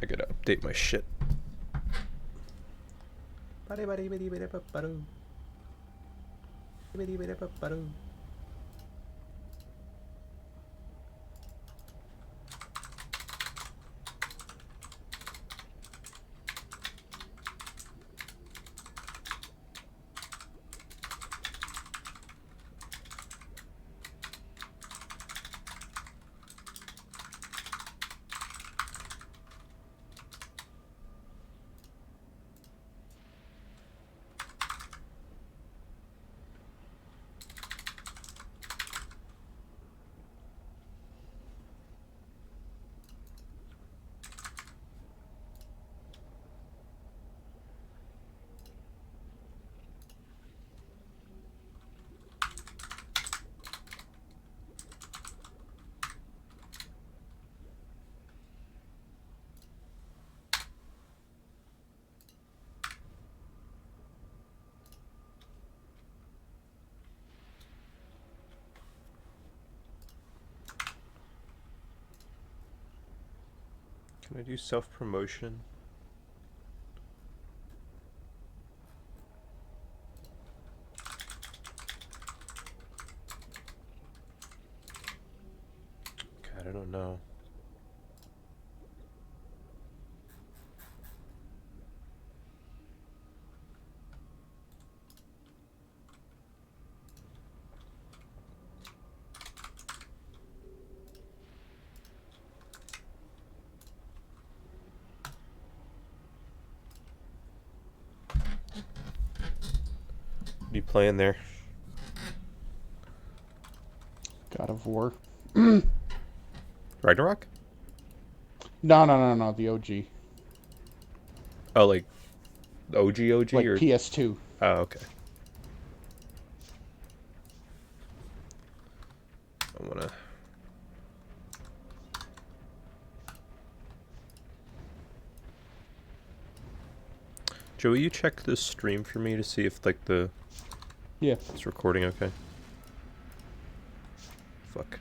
I gotta update my shit. Can I do self-promotion? God, I don't know. What are you playing there? God of War. Ragnarok? No. The OG. Oh, like OG Like or? PS2. Oh, okay. I wanna. Joey, you check the stream for me to see if like Yeah. it's recording okay. Fuck.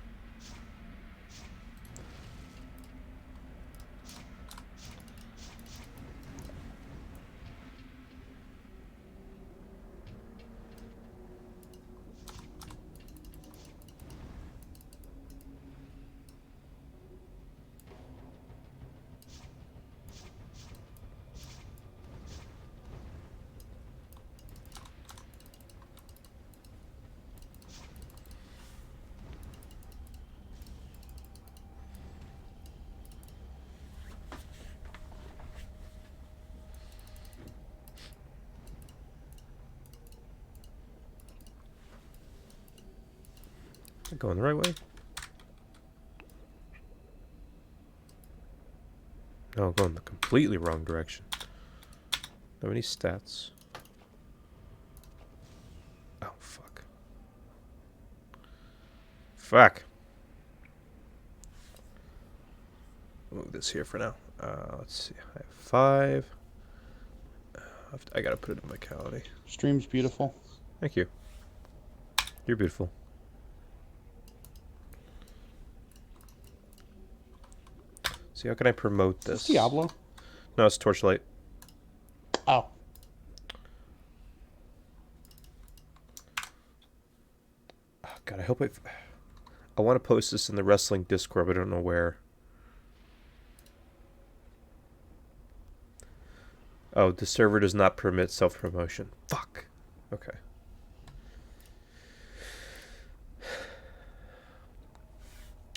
Am I going the right way? No, I'm going the completely wrong direction. How many stats? Oh, fuck. Fuck. I'll move this here for now. Let's see. I have 5. I gotta put it in vitality. Stream's beautiful. Thank you. You're beautiful. See, how can I promote this? Is this Diablo? No, it's Torchlight. Oh. Oh God, I hope I want to post this in the wrestling Discord, but I don't know where. Oh, the server does not permit self-promotion. Fuck. Okay.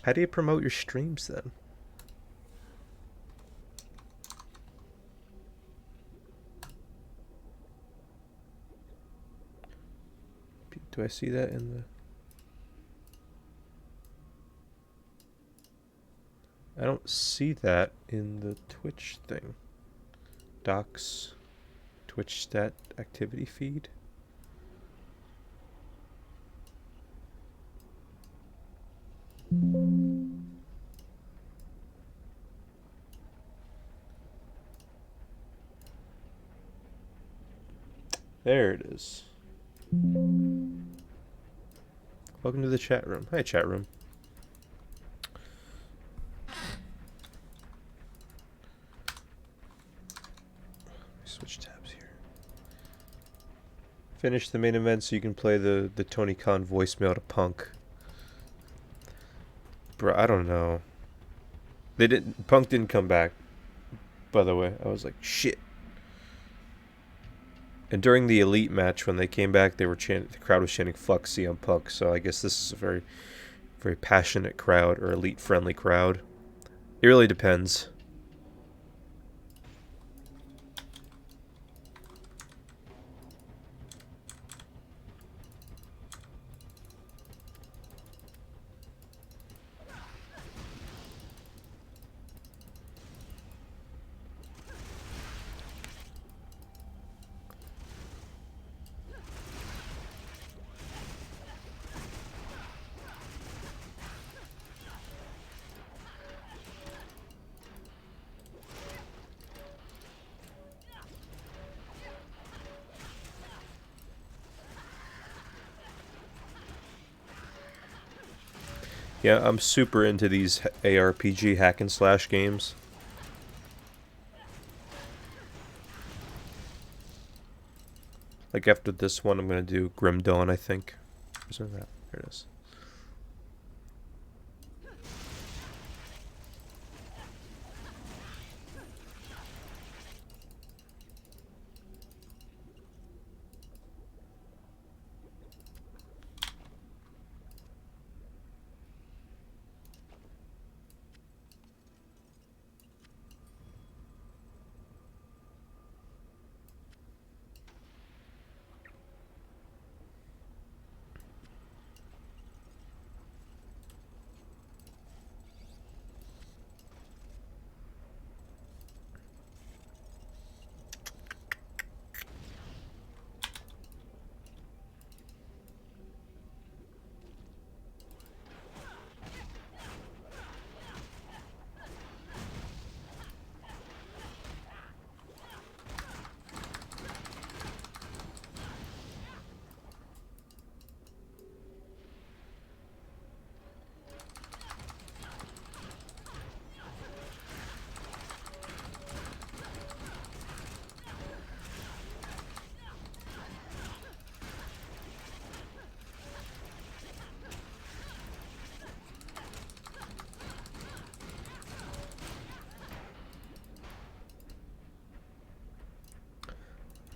How do you promote your streams then? Do I see that in the... I don't see that in the Twitch thing. Docs, Twitch stat activity feed. There it is. Welcome to the chat room. Hi, chat room. finish the main event so you can play the Tony Khan voicemail to Punk. Bro, I don't know. Punk didn't come back, by the way. I was like, shit. And during the Elite match, when they came back, the crowd was chanting "Fuck CM Punk." So I guess this is a very, very passionate crowd or Elite-friendly crowd. It really depends. Yeah, I'm super into these ARPG hack and slash games. Like after this one, I'm gonna do Grim Dawn, I think. Where's that? There it is.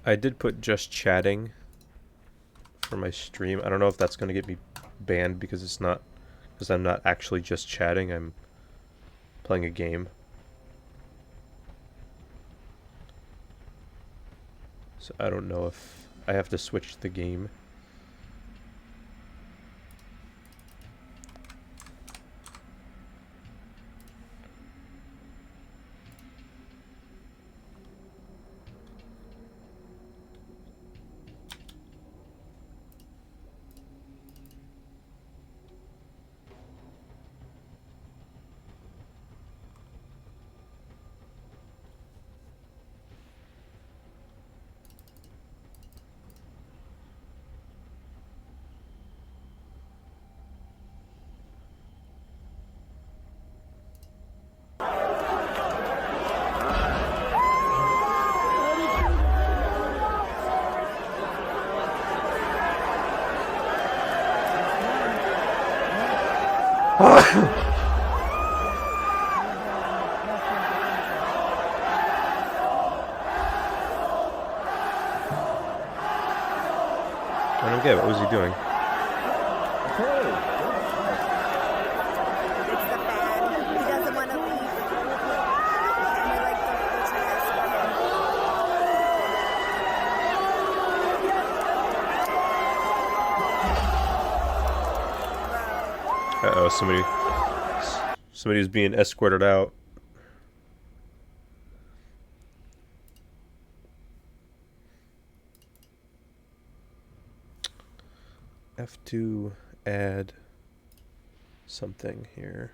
I did put just chatting for my stream. I don't know if that's gonna get me banned because I'm not actually just chatting. I'm playing a game. So I don't know if I have to switch the game. I don't get it. What was he doing? It's the fan. He doesn't want to leave. And we like the chairs for him. Wow. Uh-oh, somebody's being escorted out. Have to add something here.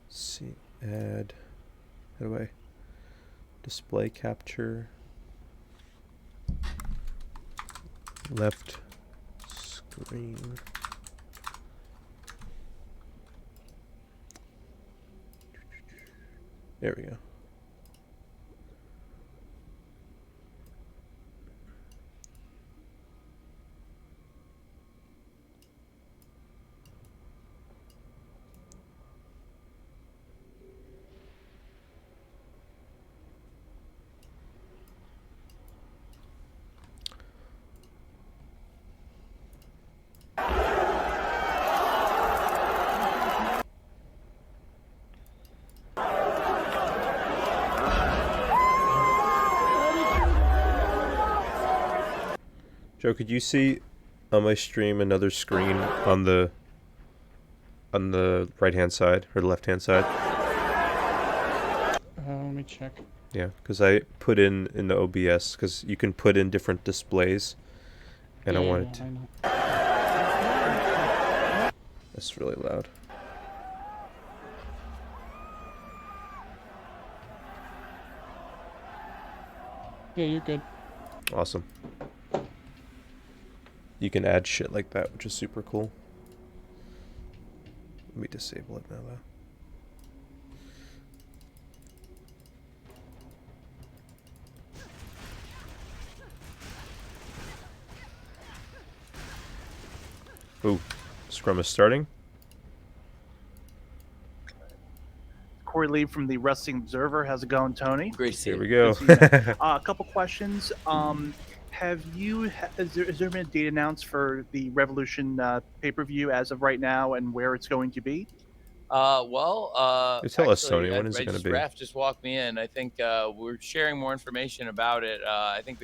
See, add. How do I display capture? Left screen. There we go. Joe, could you see on my stream another screen on the right hand side or the left hand side? Let me check. Yeah, because I put in the OBS because you can put in different displays, and I wanted to. I know. That's really loud. Yeah, you're good. Awesome. You can add shit like that, which is super cool. Let me disable it now, though. Ooh, Scrum is starting. Corey Lee from the Wrestling Observer. How's it going, Tony? Great to see Here you. we go. A couple questions. Has there been a date announced for the Revolution pay-per-view as of right now, and where it's going to be? Well, You tell us, actually, Sony, when is it gonna be? Raph just walked me in. I think we're sharing more information about it. I think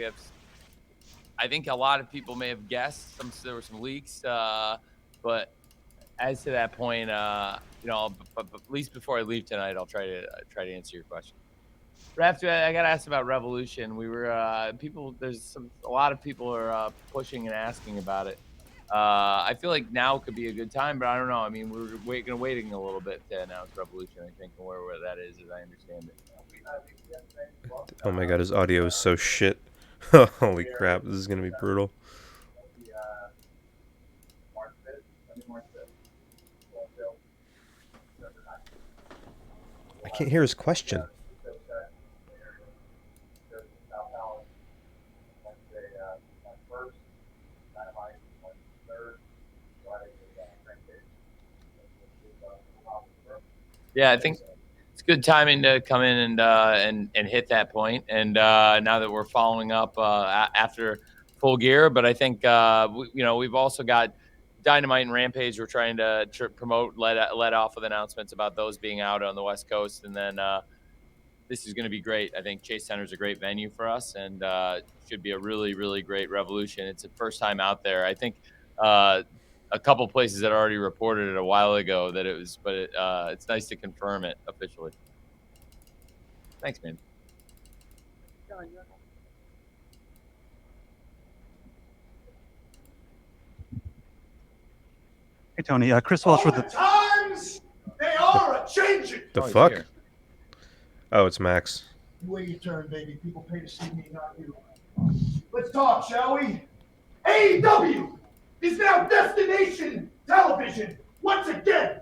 a lot of people may have guessed. There were some leaks, but as to that point, but at least before I leave tonight, I'll try to answer your question. Raph, I got asked about Revolution. We were a lot of people are pushing and asking about it. I feel like now could be a good time, but I don't know. I mean, we're waiting a little bit to announce Revolution, I think, and where that is, as I understand it. Oh my god, his audio is so shit. Holy crap, this is gonna be brutal. I can't hear his question. Yeah, I think it's good timing to come in and hit that point. And now that we're following up after Full Gear, but I think we've also got Dynamite and Rampage. We're trying to promote, let off with announcements about those being out on the West Coast, and then this is going to be great. I think Chase Center is a great venue for us, and should be a really, really great Revolution. It's the first time out there. I think a couple places had already reported it a while ago that it was, but it's nice to confirm it officially. Thanks, man. Hey, Tony. Chris Welsh with the times they are a changing. The he's fuck? here. Oh, it's Max. You wait your turn, baby. People pay to see me, not you. Let's talk, shall we? AEW is now destination television once again.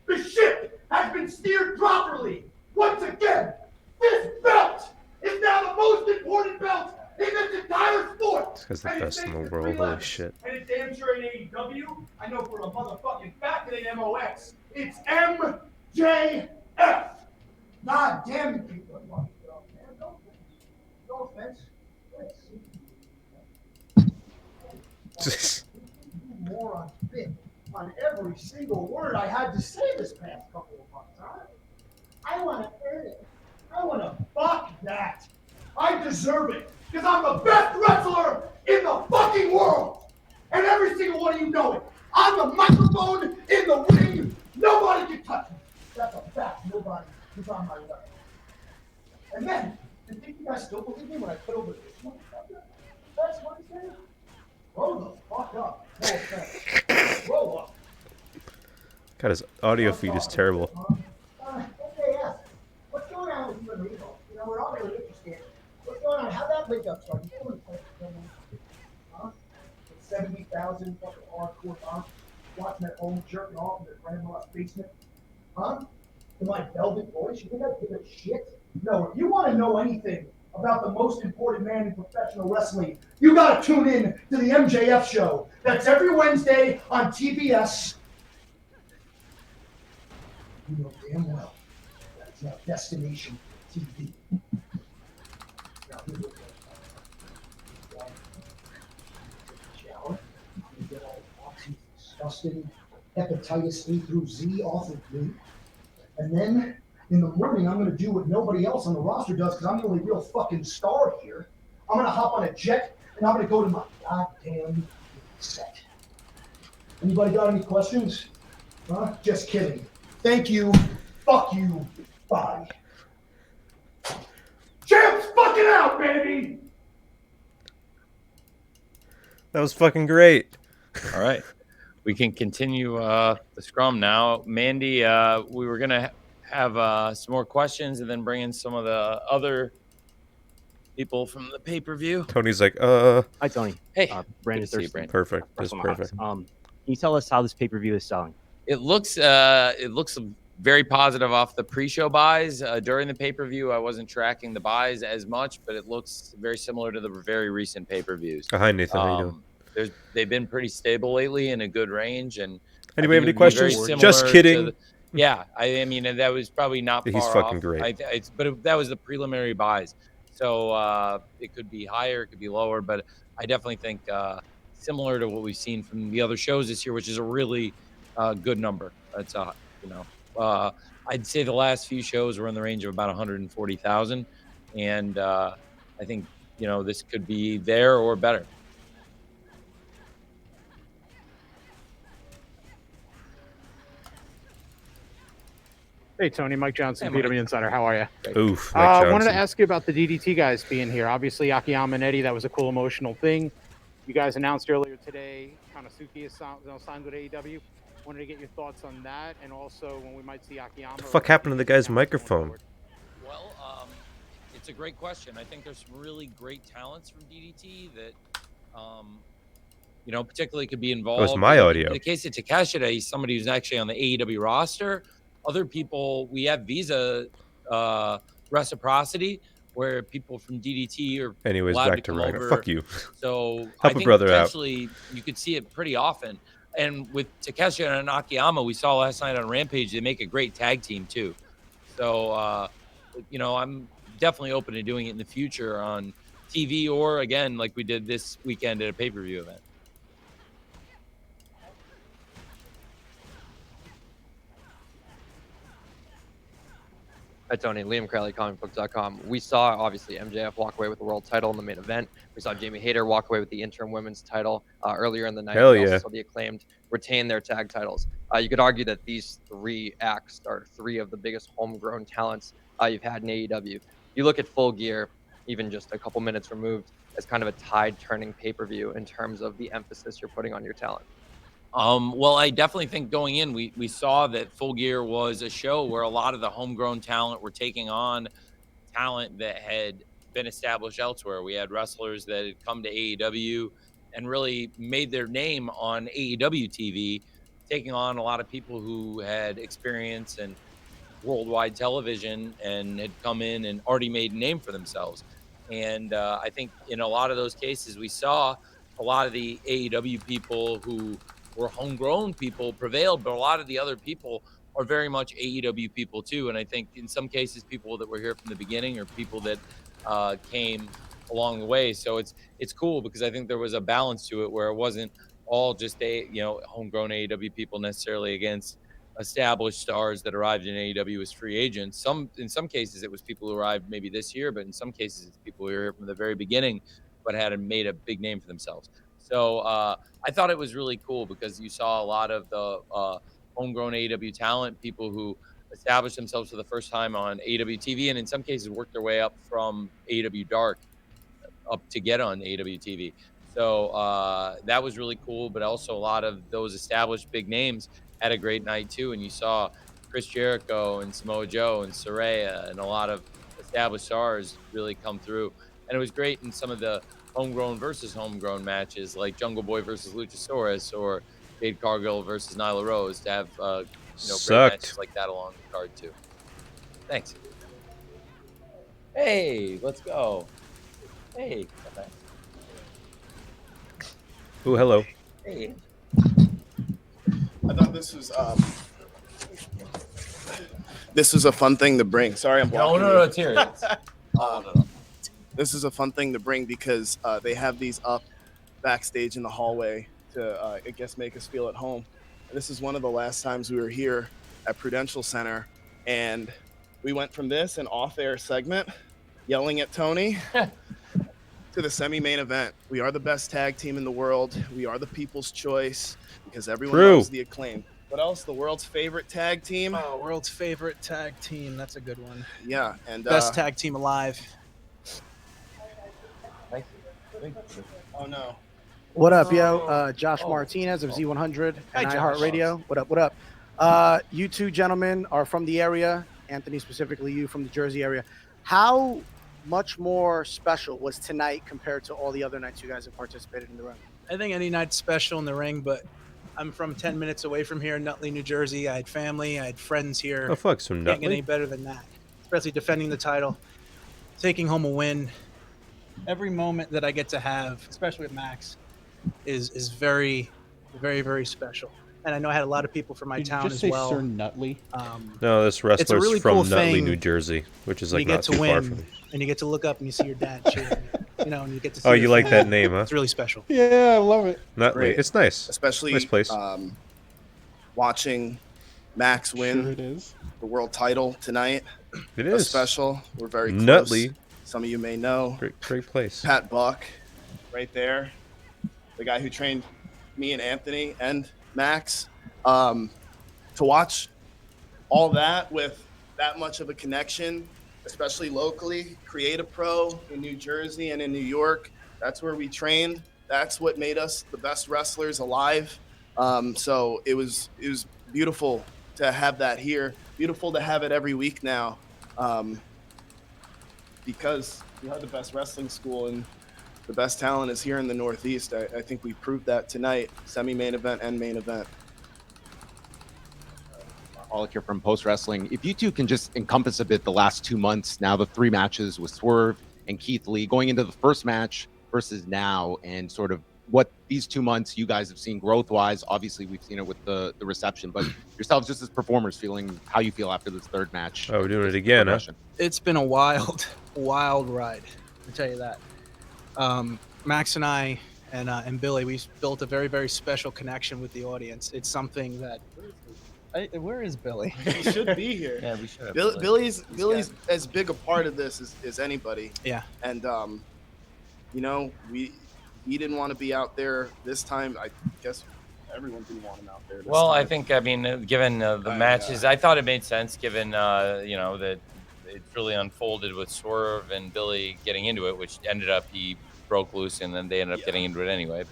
The ship has been steered properly once again. This belt is now the most important belt in this entire sport. This guy's the And best it's in the thanks to world. three Holy letters. shit. And it's damn sure ain't AEW. I know for a motherfucking fact it ain't MOX. It's MJF. God damn you people are lucky, though, man. No offense. Moron bit on every single word I had to say this past couple of months, huh? I want to earn it. I want to fuck that. I deserve it because I'm the best wrestler in the fucking world. And every single one of you know it. I'm the microphone in the ring. Nobody can touch me. That's a fact. Nobody is on my level. And then, do you think you guys still believe me when I put over this motherfucker? That's what he said. Grow the fuck up. No offense. Grow up. God, his audio feed is terrible. Okay, yes. What's going on with you and Rico? You know, we're all really interested. What's going on? How'd that link up start? You told me huh? 70,000 fucking hardcore moms watching at home jerking off in their grandma's basement. Huh? In my velvet voice? You think I give a shit? No, if you want to know anything about the most important man in professional wrestling, you got to tune in to the MJF show. That's every Wednesday on TBS. You know damn well that's now Destination TV. Now, here we go. Shower. I'm going to get all the toxins, disgusting hepatitis A through Z off of me. And then in the morning, I'm going to do what nobody else on the roster does because I'm the only real fucking star here. I'm going to hop on a jet and I'm gonna go to my goddamn set. Anybody got any questions? Huh? Just kidding. Thank you. Fuck you. Bye. Champs fucking out, baby! That was fucking great. All right. We can continue the scrum now. Mandy, we were going to have some more questions and then bring in some of the other people from the pay-per-view. Tony's like, Hi, Tony. Hey, Brandon good to see you, Thurston. Brandon. perfect. Just WrestleMania. perfect. Can you tell us how this pay-per-view is selling? It looks very positive off the pre-show buys. During the pay-per-view, I wasn't tracking the buys as much, but it looks very similar to the very recent pay-per-views. Hi, Nathan. How you doing? They've been pretty stable lately in a good range. And Anybody have any it would be very questions? similar Just to kidding. Yeah, I mean that was probably not He's far fucking off. great. That was the preliminary buys, so it could be higher, it could be lower, but I definitely think similar to what we've seen from the other shows this year, which is a really good number. That's I'd say the last few shows were in the range of about 140,000, and I think this could be there or better. Hey, Tony. Mike Johnson, Hey, Mike. PW Insider. How are you? Oof. Mike I wanted to Johnson. ask you about the DDT guys being here. Obviously, Akiyama and Eddie, that was a cool emotional thing. You guys announced earlier today, Kanasuki is signed with AEW. Wanted to get your thoughts on that, and also when we might see Akiyama. The fuck happened to the guy's microphone? Well, it's a great question. I think there's some really great talents from DDT that, particularly could be involved. It was my audio. In the case of Takeshita, he's somebody who's actually on the AEW roster. Other people, we have visa reciprocity, where people from DDT are Anyways, allowed back to come Ryder. over. Fuck you. So Help a brother out. potentially you could see it pretty often. And with Takeshita and Akiyama, we saw last night on Rampage, they make a great tag team too. So, I'm definitely open to doing it in the future on TV or, again, like we did this weekend at a pay-per-view event. Hi, Tony. Liam Crowley, comicbook.com. We saw, obviously, MJF walk away with the world title in the main event. We saw Jamie Hayter walk away with the interim women's title earlier in the night. Hell We yeah. also saw the Acclaimed retain their tag titles. You could argue that these three acts are three of the biggest homegrown talents you've had in AEW. You look at Full Gear, even just a couple minutes removed, as kind of a tide-turning pay-per-view in terms of the emphasis you're putting on your talent. Well, I definitely think going in, we saw that Full Gear was a show where a lot of the homegrown talent were taking on talent that had been established elsewhere. We had wrestlers that had come to AEW and really made their name on AEW TV, taking on a lot of people who had experience in worldwide television and had come in and already made a name for themselves. And I think in a lot of those cases, we saw a lot of the AEW people who were homegrown people prevailed, but a lot of the other people are very much AEW people too. And I think in some cases, people that were here from the beginning or people that came along the way. So it's cool because I think there was a balance to it where it wasn't all just homegrown AEW people necessarily against established stars that arrived in AEW as free agents. In some cases it was people who arrived maybe this year, but in some cases it's people who were here from the very beginning but had made a big name for themselves. So I thought it was really cool because you saw a lot of the homegrown AEW talent, people who established themselves for the first time on AEW TV, and in some cases worked their way up from AEW Dark up to get on AEW TV. So that was really cool, but also a lot of those established big names had a great night too. And you saw Chris Jericho and Samoa Joe and Saraya and a lot of established stars really come through. And it was great in some of the homegrown versus homegrown matches like Jungle Boy versus Luchasaurus or Jade Cargill versus Nyla Rose to have great matches like that along the card too. Thanks. Hey, let's go. Hey. Ooh, hello. Hey. I thought this was a fun thing to bring. Sorry, I'm blocking. No, it's here. No. This is a fun thing to bring because they have these up backstage in the hallway to, I guess, make us feel at home. And this is one of the last times we were here at Prudential Center, and we went from this an off-air segment yelling at Tony to the semi-main event. We are the best tag team in the world. We are the people's choice because everyone True. loves the Acclaim. What else? The world's favorite tag team. Oh, world's favorite tag team. That's a good one. Yeah, and Best tag team alive. Oh no. What up, yo? Josh Martinez of Z100 Hi, and Josh. iHeartRadio. What up? What up? You two gentlemen are from the area. Anthony, specifically you from the Jersey area. How much more special was tonight compared to all the other nights you guys have participated in the ring? I think any night's special in the ring, but I'm from 10 minutes away from here in Nutley, New Jersey. I had family. I had friends here. Oh, fuck, some Can't get any Nutley? better than that. Especially defending the title, taking home a win. Every moment that I get to have, especially with Max, is very, very, very special. And I know I had a lot of people from my Did town you just as say well. Sir Nutley? No, this wrestler's really from cool Nutley, thing New Jersey, which is when like you not get to too far win, from me. and you get to look up and you see your dad cheering, and you get to see Oh, your you like family. that name, huh? It's really special. Yeah, I love it. Nutley. Great. It's nice. Especially Nice place. Watching Max win Sure it is. the world title tonight. It was is. special. We're very close. Nutley. Some of you may know. Great place. Pat Buck, right there, the guy who trained me and Anthony and Max. To watch all that with that much of a connection, especially locally, Create a Pro in New Jersey and in New York, that's where we trained. That's what made us the best wrestlers alive. So it was beautiful to have that here. Beautiful to have it every week now, because we are the best wrestling school and the best talent is here in the Northeast. I think we proved that tonight, semi-main event and main event. Pollock here from Post Wrestling. If you two can just encompass a bit the last 2 months, now the 3 matches with Swerve and Keith Lee, going into the first match versus now, and sort of what these 2 months you guys have seen growth-wise. Obviously, we've seen it with the reception, but yourselves just as performers, feeling how you feel after this third match. Oh, we're doing it again, huh? It's been a wild ride, I'll tell you that. Max and I and Billy, we've built a very, very special connection with the audience. It's something that... where is Billy? He should be here. Yeah, we should have. Billy's as big a part of this as anybody. Yeah. And he didn't want to be out there this time. I guess everyone didn't want him out there. Well, time. I think, given the matches, I thought it made sense given, that it really unfolded with Swerve and Billy getting into it, which ended up he broke loose and then they ended up getting into it anyway.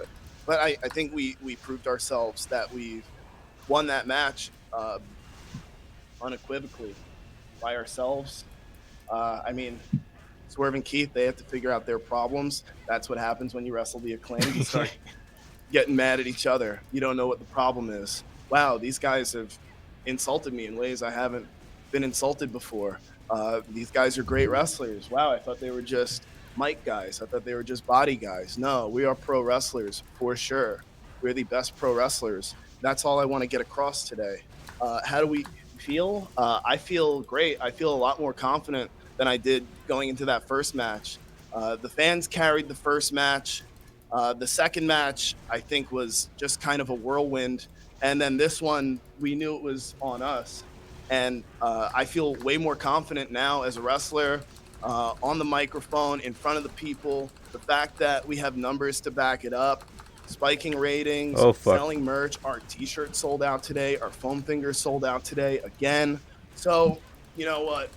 But I think we proved ourselves that we won that match unequivocally by ourselves. Swerve and Keith, they have to figure out their problems. That's what happens when you wrestle the Acclaim. You start getting mad at each other. You don't know what the problem is. Wow, these guys have insulted me in ways I haven't been insulted before. These guys are great wrestlers. Wow, I thought they were just mic guys. I thought they were just body guys. No, we are pro wrestlers for sure. We're the best pro wrestlers. That's all I want to get across today. How do we feel? I feel great. I feel a lot more confident than I did going into that first match. The fans carried the first match. The second match, I think, was just kind of a whirlwind. And then this one, we knew it was on us. And I feel way more confident now as a wrestler, on the microphone, in front of the people. The fact that we have numbers to back it up, spiking ratings, selling merch. Our t-shirts sold out today. Our foam fingers sold out today again. So, you know what?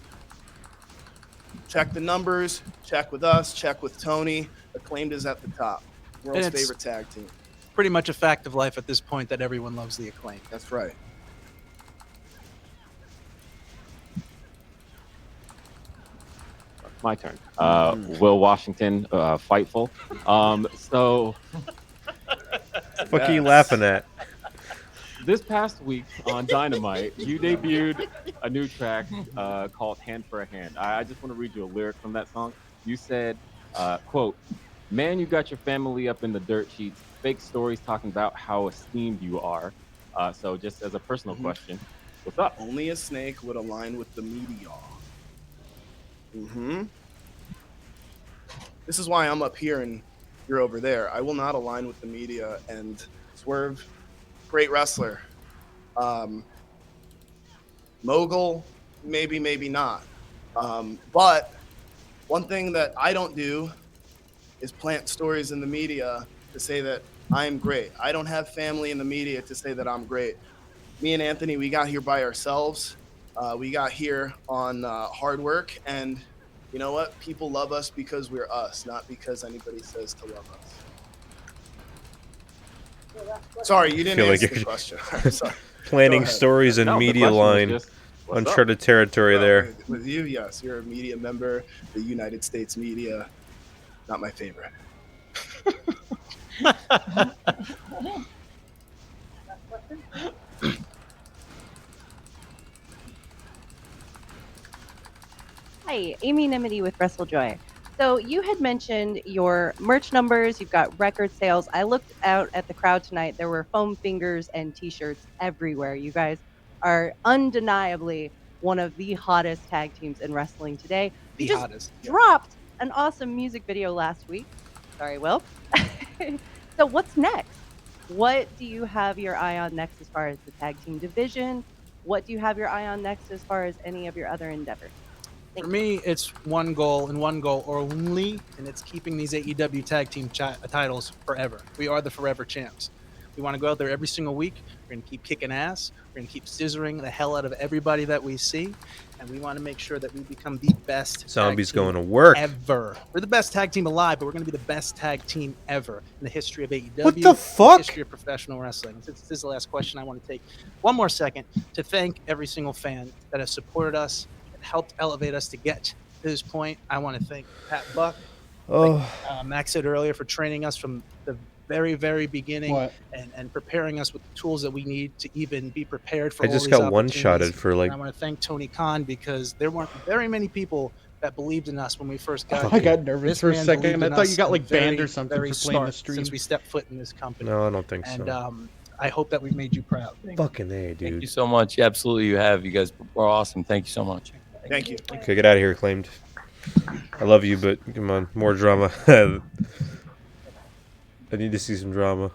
Check the numbers, check with us, check with Tony. Acclaimed is at the top. World's favorite tag team. Pretty much a fact of life at this point that everyone loves the Acclaim. That's right. My turn. Will Washington, Fightful. So. What are you laughing at? This past week on Dynamite, you debuted a new track called Hand for a Hand. I just want to read you a lyric from that song. You said, quote, "Man, you got your family up in the dirt sheets. Fake stories talking about how esteemed you are." So just as a personal question, what's up? Only a snake would align with the meteor. This is why I'm up here and you're over there. I will not align with the media. And Swerve, great wrestler. Mogul, maybe not. But one thing that I don't do is plant stories in the media to say that I'm great. I don't have family in the media to say that I'm great. Me and Anthony, we got here by ourselves. We got here on hard work, and you know what? People love us because we're us, not because anybody says to love us. Sorry, you I didn't feel like answer the you're question. I'm sorry. Go planning ahead. stories and No, the media question was line. just, what's up? Uncharted territory Well, there. with you, yes, you're a media member. The United States media, not my favorite. Hi, Amy Nimity with WrestleJoy. So you had mentioned your merch numbers, you've got record sales. I looked out at the crowd tonight. There were foam fingers and t-shirts everywhere. You guys are undeniably one of the hottest tag teams in wrestling today. You The just hottest. dropped an awesome music video last week. Sorry, Will. So what's next? What do you have your eye on next as far as the tag team division? What do you have your eye on next as far as any of your other endeavors? For me, it's one goal and one goal only, and it's keeping these AEW tag team titles forever. We are the forever champs. We want to go out there every single week. We're going to keep kicking ass. We're going to keep scissoring the hell out of everybody that we see, and we want to make sure that we become the best Zombies tag team going to work. ever. We're the best tag team alive, but we're going to be the best tag team ever in the history of AEW. What the in the fuck? history of professional wrestling. And since this is the last question, I want to take one more second to thank every single fan that has supported us, helped elevate us to get to this point. I want to thank Pat Buck, like Max said earlier, for training us from the very, very beginning and preparing us with the tools that we need to even be prepared for I all just these got one-shotted opportunities. for, like- And I want to thank Tony Khan because there weren't very many people that believed in us when we first got I here. got nervous This for a man second. believed I in thought us you got from like the banned very, or something very for playing the start, stream. since we stepped foot in this company. No, I don't think And so. I hope that we've made you proud. Fucking A, Thank dude. you so much. Yeah, absolutely, you have. You guys are awesome. Thank you so much. Thank you. Okay, get out of here, Acclaimed. I love you, but come on, more drama. I need to see some drama.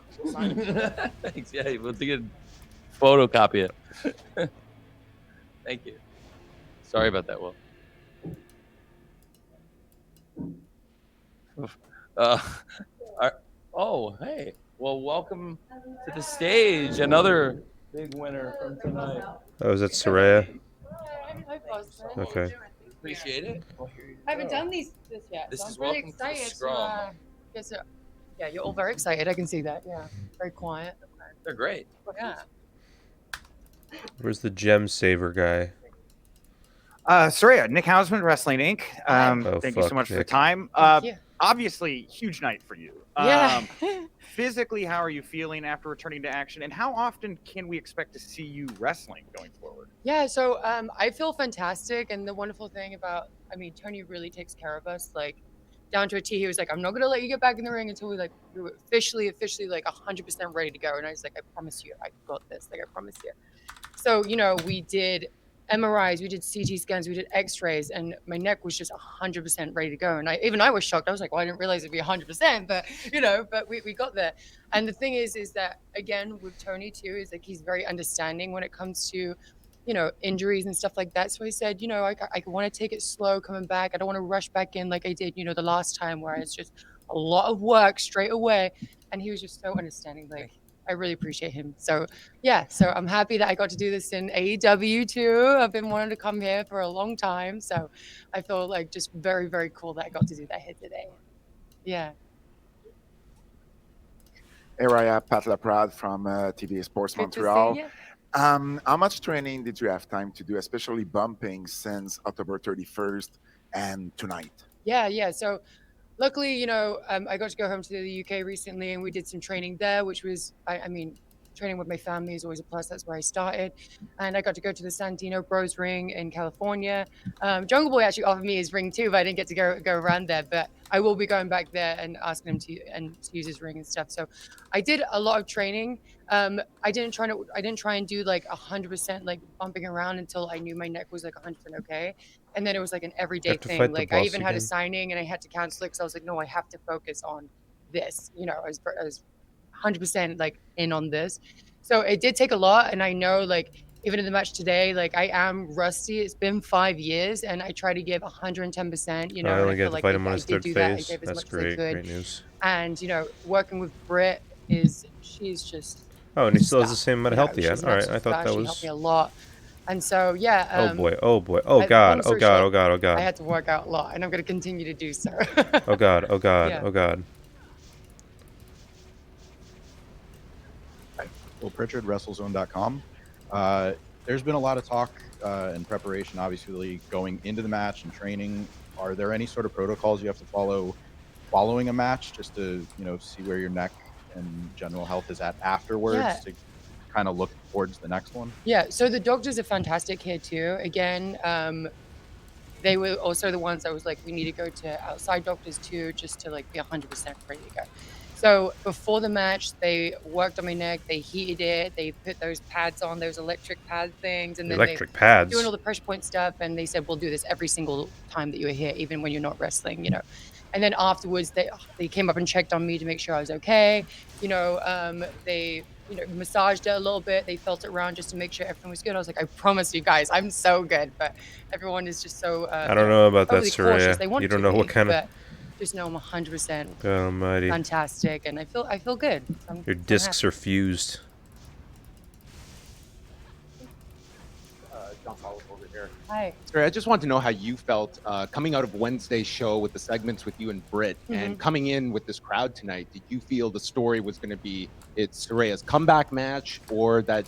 Thanks. Yeah, we'll take a photocopy it. Thank you. Sorry about that, Will. Oh, hey. Well, welcome to the stage. Another big winner from tonight. Oh, is that Soraya? Okay. Appreciate it. I haven't done these yet. This So is I'm pretty welcome to the excited Scrum. get to- yeah, you're all very excited. I can see that. Yeah, very quiet. They're great. Yeah. Where's the gem saver guy? Soraya, Nick Hausman, Wrestling Inc. Oh, Thank you so fuck, much for the Nick. time. Thank you. Obviously, huge night for you. Yeah. Physically, how are you feeling after returning to action, and how often can we expect to see you wrestling going forward? Yeah, so I feel fantastic, and the wonderful thing about, I mean, Tony really takes care of us, like down to a T. He was like, "I'm not gonna let you get back in the ring until we were officially like 100% ready to go." And I was like, "I promise you, I got this. Like, I promise you." So we did MRIs, we did CT scans, we did X-rays, and my neck was just 100% ready to go. And I was shocked. I was like, "Well, I didn't realize it'd be 100%," but but we got there. And the thing is that again with Tony too is like he's very understanding when it comes to injuries and stuff like that. So I said, I want to take it slow coming back. I don't want to rush back in like I did, the last time where it's just a lot of work straight away. And he was just so understanding. Like, I really appreciate him. So yeah, so I'm happy that I got to do this in AEW too. I've been wanting to come here for a long time. So I feel like just very, very cool that I got to do that here today. Yeah. Hey, Raya, Pat Laprade from TV Sports Good to see Montreal. you. How much training did you have time to do, especially bumping since October 31st and tonight? Yeah. So luckily, I got to go home to the UK recently and we did some training there, which was, I mean, training with my family is always a plus. That's where I started. And I got to go to the Santino Bros ring in California. Jungle Boy actually offered me his ring too, but I didn't get to go around there. But I will be going back there and asking him to use his ring and stuff. So I did a lot of training. I didn't try and do like 100% like bumping around until I knew my neck was like 100% okay. And then it was like an everyday Have to thing. fight the Like I boss even had a again? signing and I had to cancel it because I was like, no, I have to focus on this. I was 100% like in on this. So it did take a lot. And I know like even in the match today, like I am rusty. It's been 5 years, and I try to give 110%. You know, I and only I feel got to like fight him on I his did third do that. I phase. gave as That's much as I great. could, Great news. and working with Britt she's just Oh, and he a still has the star. same amount of health he had. She's an All right, I absolute thought star. that She helped me was. a lot, and so yeah. Oh boy! Oh boy! Oh god! Long Oh story god! short, Oh god! Oh I god! had to work out a lot, and I'm going to continue to do so. Oh god! Oh god! Yeah. Oh god! Will Pritchard, WrestleZone.com. There's been a lot of talk and preparation, obviously, going into the match and training. Are there any sort of protocols you have to follow following a match, just to see where your neck and general health is at afterwards, Yeah. to kind of look towards the next one? Yeah, so the doctors are fantastic here too. Again, they were also the ones that was like, we need to go to outside doctors too, just to like be 100% ready to go. So before the match, they worked on my neck, they heated it, they put those pads on, those electric pad things, and then they Electric pads? doing all the pressure point stuff. And they said, we'll do this every single time that you're here, even when you're not wrestling, And then afterwards, they came up and checked on me to make sure I was okay. They massaged it a little bit. They felt it around just to make sure everything was good. I was like, I promise you guys, I'm so good. But everyone is just so, I don't know about that, overly cautious. Soraya. They want You to don't know be, what kind of. but just know I'm 100% God almighty. fantastic, and I feel good. I'm Your so discs happy. are fused. John Paulo over here. Hi. Sorry, I just want to know how you felt coming out of Wednesday's show with the segments with you and Britt, and coming in with this crowd tonight. Did you feel the story was going to be it's Soraya's comeback match, or that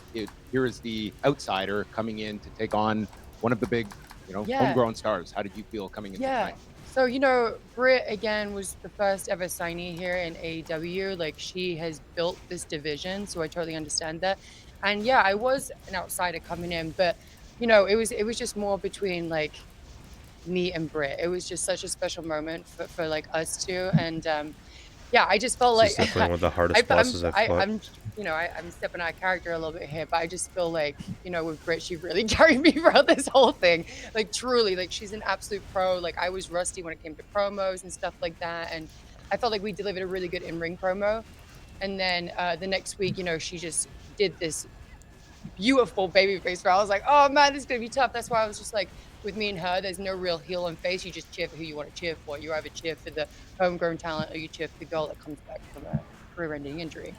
here is the outsider coming in to take on one of the big, Yeah. homegrown stars? How did you feel coming into Yeah. tonight? So, Britt, again, was the first ever signee here in AEW. Like, she has built this division, so I totally understand that. And yeah, I was an outsider coming in, but, it was just more between, like, me and Britt. It was just such a special moment for like, us two, and, yeah, I just felt This is like definitely one of the hardest bosses I've fought. I'm stepping out of character a little bit here, but I just feel like, with Britt, she really carried me throughout this whole thing. Like, truly, like, she's an absolute pro. Like, I was rusty when it came to promos and stuff like that, and I felt like we delivered a really good in-ring promo. And then the next week, she just did this beautiful baby face where I was like, oh man, this is gonna be tough. That's why I was just like, with me and her, there's no real heel and face. You just cheer for who you want to cheer for. You either cheer for the homegrown talent or you cheer for the girl that comes back from a career-ending injury.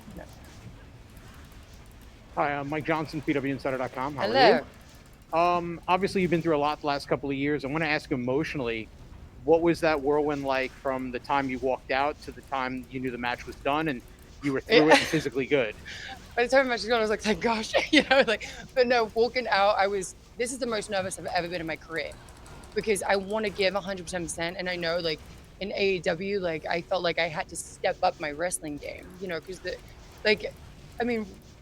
Hi, I'm Mike Johnson, PWInsider.com. How Hello. are you? Obviously, you've been through a lot the last couple of years. I want to ask emotionally, what was that whirlwind like from the time you walked out to the time you knew the match was done and you were through it and physically good? By the time the match was gone, I was like, thank gosh, but no, walking out, this is the most nervous I've ever been in my career because I want to give 110%. And I know, like, in AEW, like, I felt like I had to step up my wrestling game, because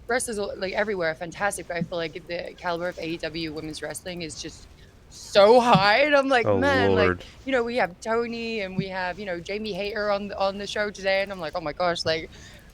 wrestlers are, like, everywhere are fantastic, but I feel like the caliber of AEW women's wrestling is just so high. And I'm like, Oh, man, Lord. like, we have Tony and we have, Jamie Hayter on the show today. And I'm like, oh my gosh, like,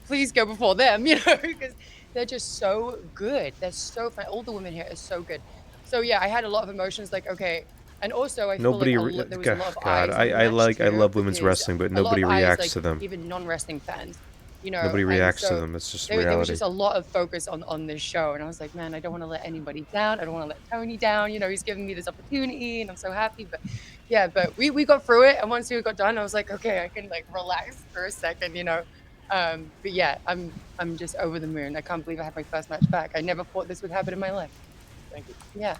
please go before them, because they're just so good. They're so fun. All the women here are so good. So yeah, I had a lot of emotions. Like, okay, and also I feel like there was a lot of God, eyes on the I match love too, women's because wrestling, but a lot of nobody eyes, reacts like, to them. even non-wrestling fans. Nobody and reacts to so them. It's just there was reality. just a lot of focus on this show, and I was like, man, I don't want to let anybody down. I don't want to let Tony down. He's giving me this opportunity, and I'm so happy. But yeah, but we got through it, and once we got done, I was like, okay, I can like relax for a second, But yeah, I'm just over the moon. I can't believe I had my first match back. I never thought this would happen in my life. Thank you. Yeah.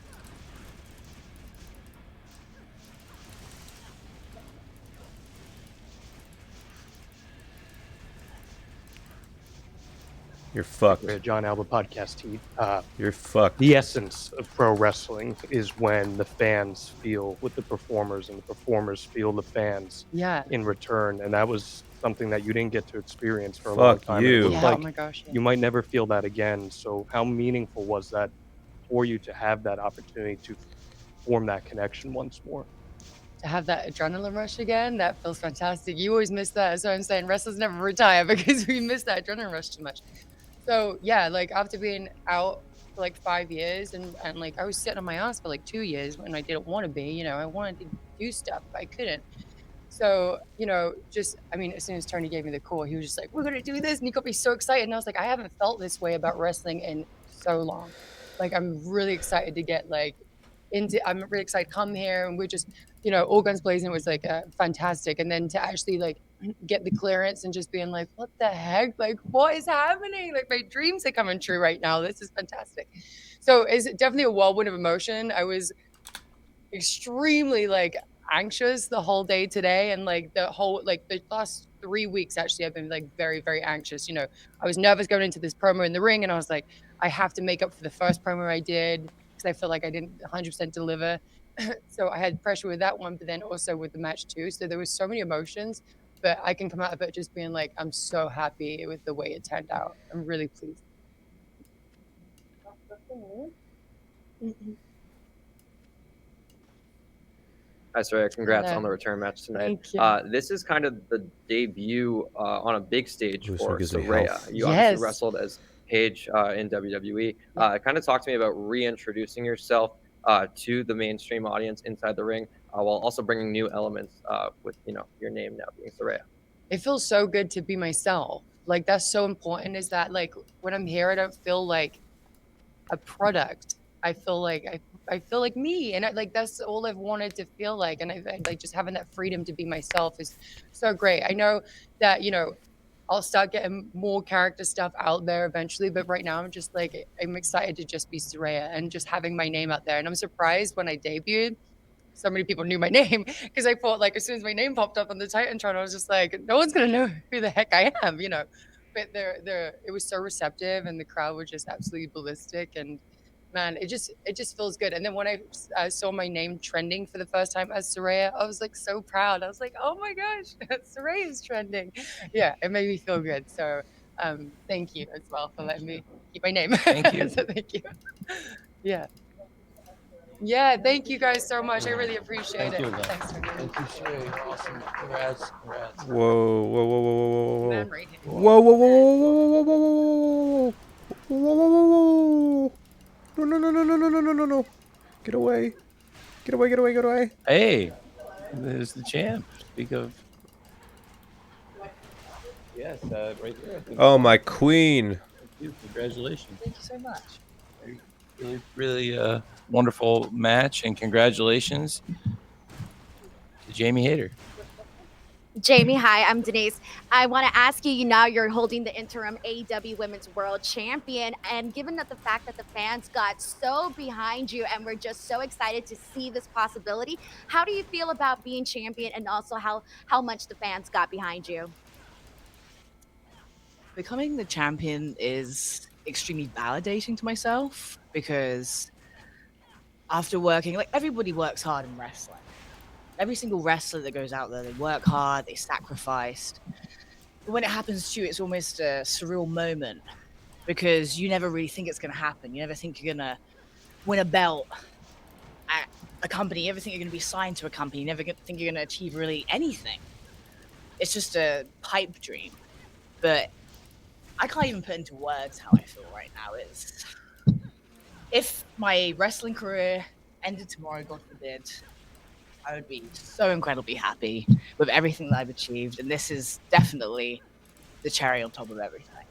You're fucked. We're a John Alba podcast team. You're fucked. The essence of pro wrestling is when the fans feel with the performers and the performers feel the fans Yeah. in return. And that was something that you didn't get to experience for a long Fuck time. you. And it looked Yeah, like oh my gosh, yeah. you might never feel that again. So how meaningful was that for you to have that opportunity to form that connection once more? To have that adrenaline rush again, that feels fantastic. You always miss that. So I'm saying wrestlers never retire because we miss that adrenaline rush too much. So yeah, like after being out for like 5 years and like I was sitting on my ass for like 2 years when I didn't want to be, I wanted to do stuff, but I couldn't. So, as soon as Tony gave me the call, he was just like, we're going to do this. And he got me so excited. And I was like, I haven't felt this way about wrestling in so long. Like I'm really excited to get like I'm really excited to come here, and we're just, all guns blazing was like fantastic. And then to actually like get the clearance and just being like, what the heck? Like, what is happening? Like, my dreams are coming true right now. This is fantastic. So it's definitely a whirlwind of emotion. I was extremely like anxious the whole day today, and like the last 3 weeks actually I've been like very, very anxious. I was nervous going into this promo in the ring, and I was like, I have to make up for the first promo I did because I feel like I didn't 100% deliver. So I had pressure with that one, but then also with the match too. So there was so many emotions, but I can come out of it just being like, I'm so happy with the way it turned out. I'm really pleased. Hi, Soraya. Congrats Hello. on the return match tonight. Thank you. This is kind of the debut on a big stage Ooh, so for it gives me Soraya. health. You Yes. obviously wrestled as Paige in WWE. Kind of talk to me about reintroducing yourself to the mainstream audience inside the ring, while also bringing new elements with your name now being Soraya. It feels so good to be myself. Like that's so important, is that like when I'm here, I don't feel like a product. I feel like I feel like me, and like that's all I've wanted to feel like. And I like just having that freedom to be myself is so great. I know that I'll start getting more character stuff out there eventually, but right now I'm just like I'm excited to just be Soraya and just having my name out there. And I'm surprised when I debuted, so many people knew my name, because I thought like as soon as my name popped up on the Titantron, I was just like, no one's gonna know who the heck I am, But it was so receptive, and the crowd was just absolutely ballistic, and man, it just feels good. And then when I saw my name trending for the first time as Soraya, I was like so proud. I was like, oh my gosh, Soraya is trending. Yeah, it made me feel good. So thank you as well for letting me keep my name. Thank you. So thank you. Yeah. Yeah, thank you guys so much. I really appreciate Thank it. you again. Thanks, Tony. Thank you, Shay. Awesome. Congrats. Whoa, whoa, whoa, whoa, whoa, whoa, Man right here. whoa, whoa, whoa, whoa, whoa, whoa, whoa, whoa, whoa, whoa, whoa, no, no, no, no, no, no, no, no, no, no, get away, get away, get away, get away. Hey, there's the champ. Speak of. Yes, right there. I think Oh, my queen. Thank you. Congratulations. Thank you so much. Really, really wonderful match, and congratulations to Jamie Hayter. Jamie, hi, I'm Denise. I want to ask you, now you're holding the interim AEW Women's World Champion, and given that the fact that the fans got so behind you and we're just so excited to see this possibility, how do you feel about being champion, and also how much the fans got behind you? Becoming the champion is extremely validating to myself, because after working, like everybody works hard in wrestling. Every single wrestler that goes out there, they work hard, they sacrificed. But when it happens to you, it's almost a surreal moment, because you never really think it's going to happen. You never think you're going to win a belt at a company. You never think you're going to be signed to a company. You never think you're going to achieve really anything. It's just a pipe dream. But I can't even put into words how I feel right now. If my wrestling career ended tomorrow, God forbid, I would be so incredibly happy with everything that I've achieved, and this is definitely the cherry on top of everything.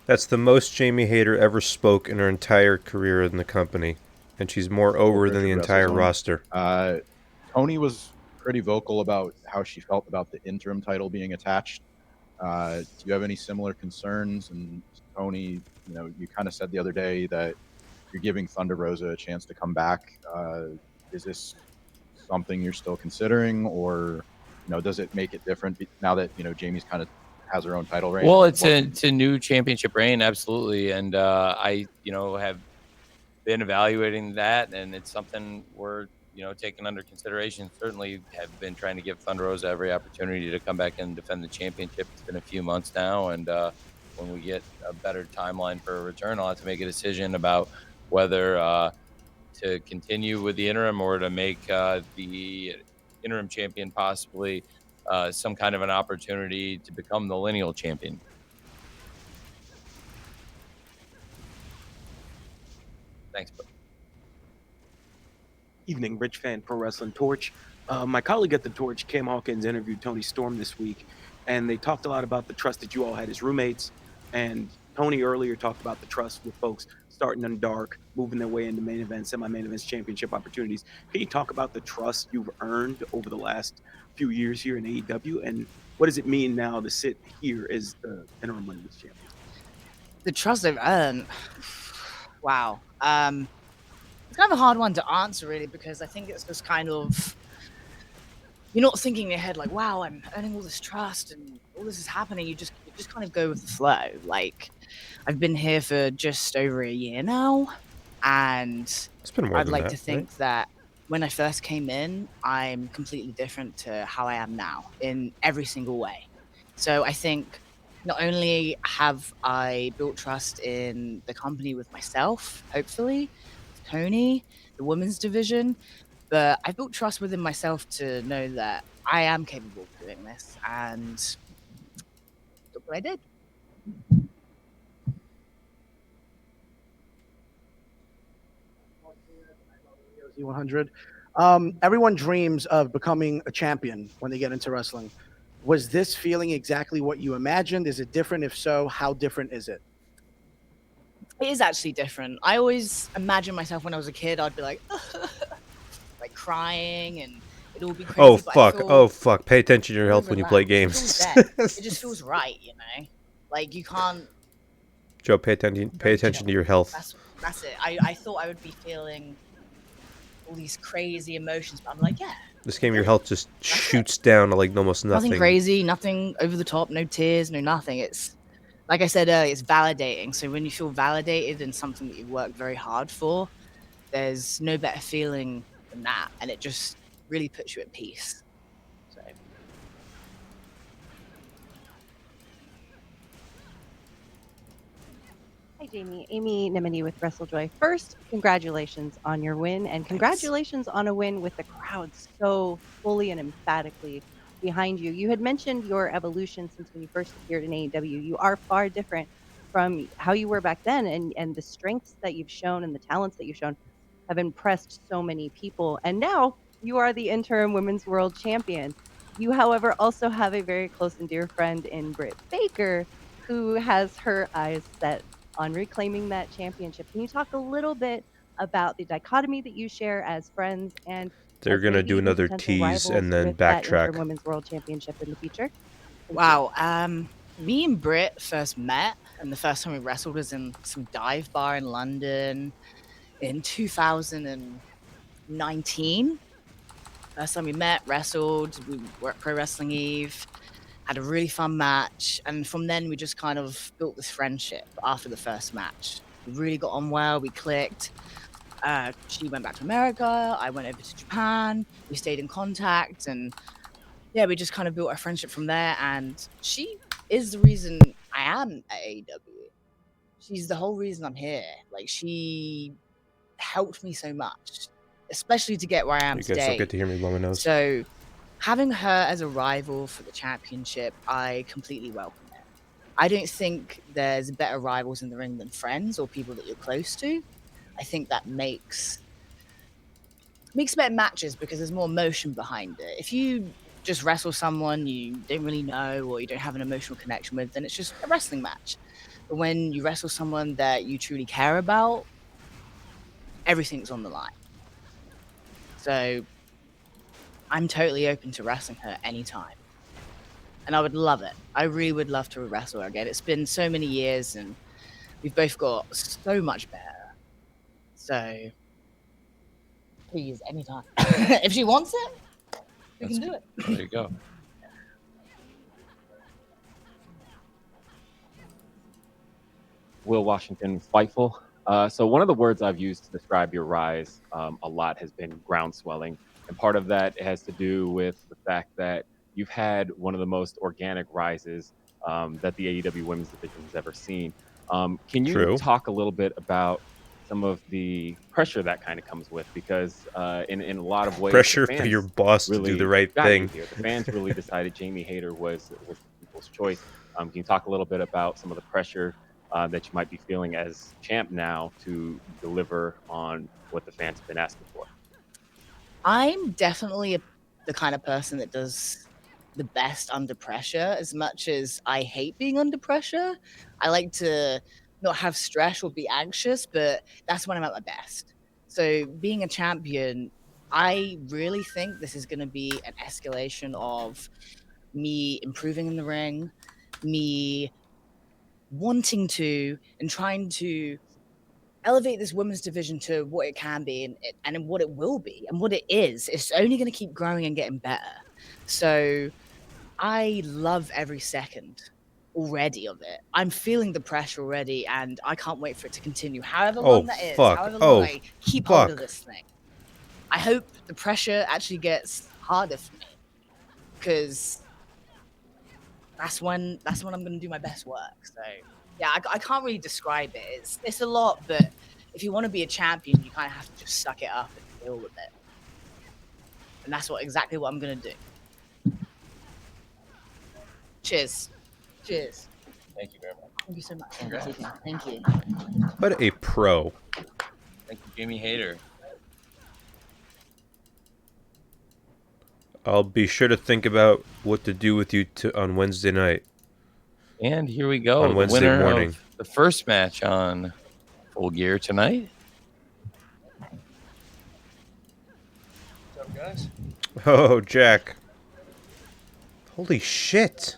That's the most Jamie Hayter ever spoke in her entire career in the company, and she's more over than the entire roster. Tony was pretty vocal about how she felt about the interim title being attached. Do you have any similar concerns? And Tony, you kind of said the other day that you're giving Thunder Rosa a chance to come back. Is this something you're still considering, or does it make it different now that Jamie's kind of has her own title reign? Well, it's a new championship reign, absolutely, and I have been evaluating that, and it's something we're taking under consideration. Certainly have been trying to give Thunder Rosa every opportunity to come back and defend the championship. It's been a few months now, and when we get a better timeline for a return, I'll have to make a decision about whether to continue with the interim or to make the interim champion possibly some kind of an opportunity to become the lineal champion. Thanks. Evening, Rich Fan, Pro Wrestling Torch. My colleague at the Torch, Cam Hawkins, interviewed Tony Storm this week, and they talked a lot about the trust that you all had as roommates. And Tony earlier talked about the trust with folks starting in dark, moving their way into main events, semi-main events, championship opportunities. Can you talk about the trust you've earned over the last few years here in AEW, and what does it mean now to sit here as the interim women's champion? The trust I've earned. Wow. It's kind of a hard one to answer, really, because I think it's just kind of, you're not thinking in your head like, wow, I'm earning all this trust and all this is happening. You just kind of go with the flow. Like, I've been here for just over a year now, and It's been more I'd than like that, to think that when I first came in, I'm completely different to how I am now in every single way. So I think not only have I built trust in the company with myself, hopefully, with Tony, the women's division, but I've built trust within myself to know that I am capable of doing this, and look what I did. 100. Everyone dreams of becoming a champion when they get into wrestling. Was this feeling exactly what you imagined? Is it different? If so, how different is it? It is actually different. I always imagined myself when I was a kid, I'd be like, like crying and it'd all be crazy. Oh but I fuck! feel Oh fuck! Pay attention to your very health when you play relaxed. games. It feels then. It just feels right, you know? Like, you can't. Joe, pay attention. Pay attention to your health. That's it. I thought I would be feeling all these crazy emotions, but I'm like, yeah. This game, your health just shoots down to like almost nothing. Nothing crazy, nothing over the top, no tears, no nothing. It's, like I said earlier, it's validating. So when you feel validated in something that you've worked very hard for, there's no better feeling than that. And it just really puts you at peace. So. Hi, Jamie. Amy Nimini with WrestleJoy. First, congratulations on your win, and congratulations on a win with the crowd so fully and emphatically behind you. You had mentioned your evolution since when you first appeared in AEW. You are far different from how you were back then, and the strengths that you've shown and the talents that you've shown have impressed so many people. And now you are the interim women's world champion. You, however, also have a very close and dear friend in Britt Baker, who has her eyes set on reclaiming that championship. Can you talk a little bit about the dichotomy that you share as friends and They're as gonna maybe do even another potential tease rivals and then with that interim backtrack. women's world championship in the future? Thank Wow. Me and Britt first met, and the first time we wrestled was in some dive bar in London in 2019. First time we met, wrestled, we were at Pro Wrestling Eve, had a really fun match, and from then we just kind of built this friendship after the first match. We really got on well, we clicked. She went back to America, I went over to Japan, we stayed in contact, and yeah, we just kind of built our friendship from there, and she is the reason I am at AEW. She's the whole reason I'm here. Like, she helped me so much, especially to get where I am You guys today. don't get to hear me blow my nose. So having her as a rival for the championship, I completely welcome it. I don't think there's better rivals in the ring than friends or people that you're close to. I think that makes better matches because there's more emotion behind it. If you just wrestle someone you don't really know or you don't have an emotional connection with, then it's just a wrestling match. But when you wrestle someone that you truly care about, everything's on the line. So I'm totally open to wrestling her anytime. And I would love it. I really would love to wrestle her again. It's been so many years and we've both got so much better. So please, anytime. If she wants it, we can do it. There you go. Will Washington, Fightful. So one of the words I've used to describe your rise a lot has been ground swelling. And part of that has to do with the fact that you've had one of the most organic rises that the AEW women's division has ever seen. Can you True. talk a little bit about some of the pressure that kind of comes with? Because in a lot of ways, Pressure the for your fans boss to really do the right got you thing. here. The fans really decided Jamie Hayter was the people's choice. Can you talk a little bit about some of the pressure that you might be feeling as champ now to deliver on what the fans have been asking for? I'm definitely the kind of person that does the best under pressure. As much as I hate being under pressure, I like to not have stress or be anxious, but that's when I'm at my best. So being a champion, I really think this is going to be an escalation of me improving in the ring, me wanting to and trying to elevate this women's division to what it can be and what it will be and what it is. It's only going to keep growing and getting better. So I love every second already of it. I'm feeling the pressure already, and I can't wait for it to continue. However Oh, long that is, fuck. however long Oh, I keep hold of fuck. this thing. I hope the pressure actually gets harder for me, because that's when I'm gonna do my best work. So yeah, I can't really describe it. It's a lot, but if you want to be a champion, you kind of have to just suck it up and deal with it. And that's exactly what I'm gonna do. Cheers. Cheers. Thank you very much. Thank you so much. Congrats. Thank you. What a pro. Thank you, Jamie Hayter. I'll be sure to think about what to do with you on Wednesday night. And here we go. On The Wednesday winner morning. of the first match on Full Gear tonight. What's up, guys? Oh, Jack. Holy shit.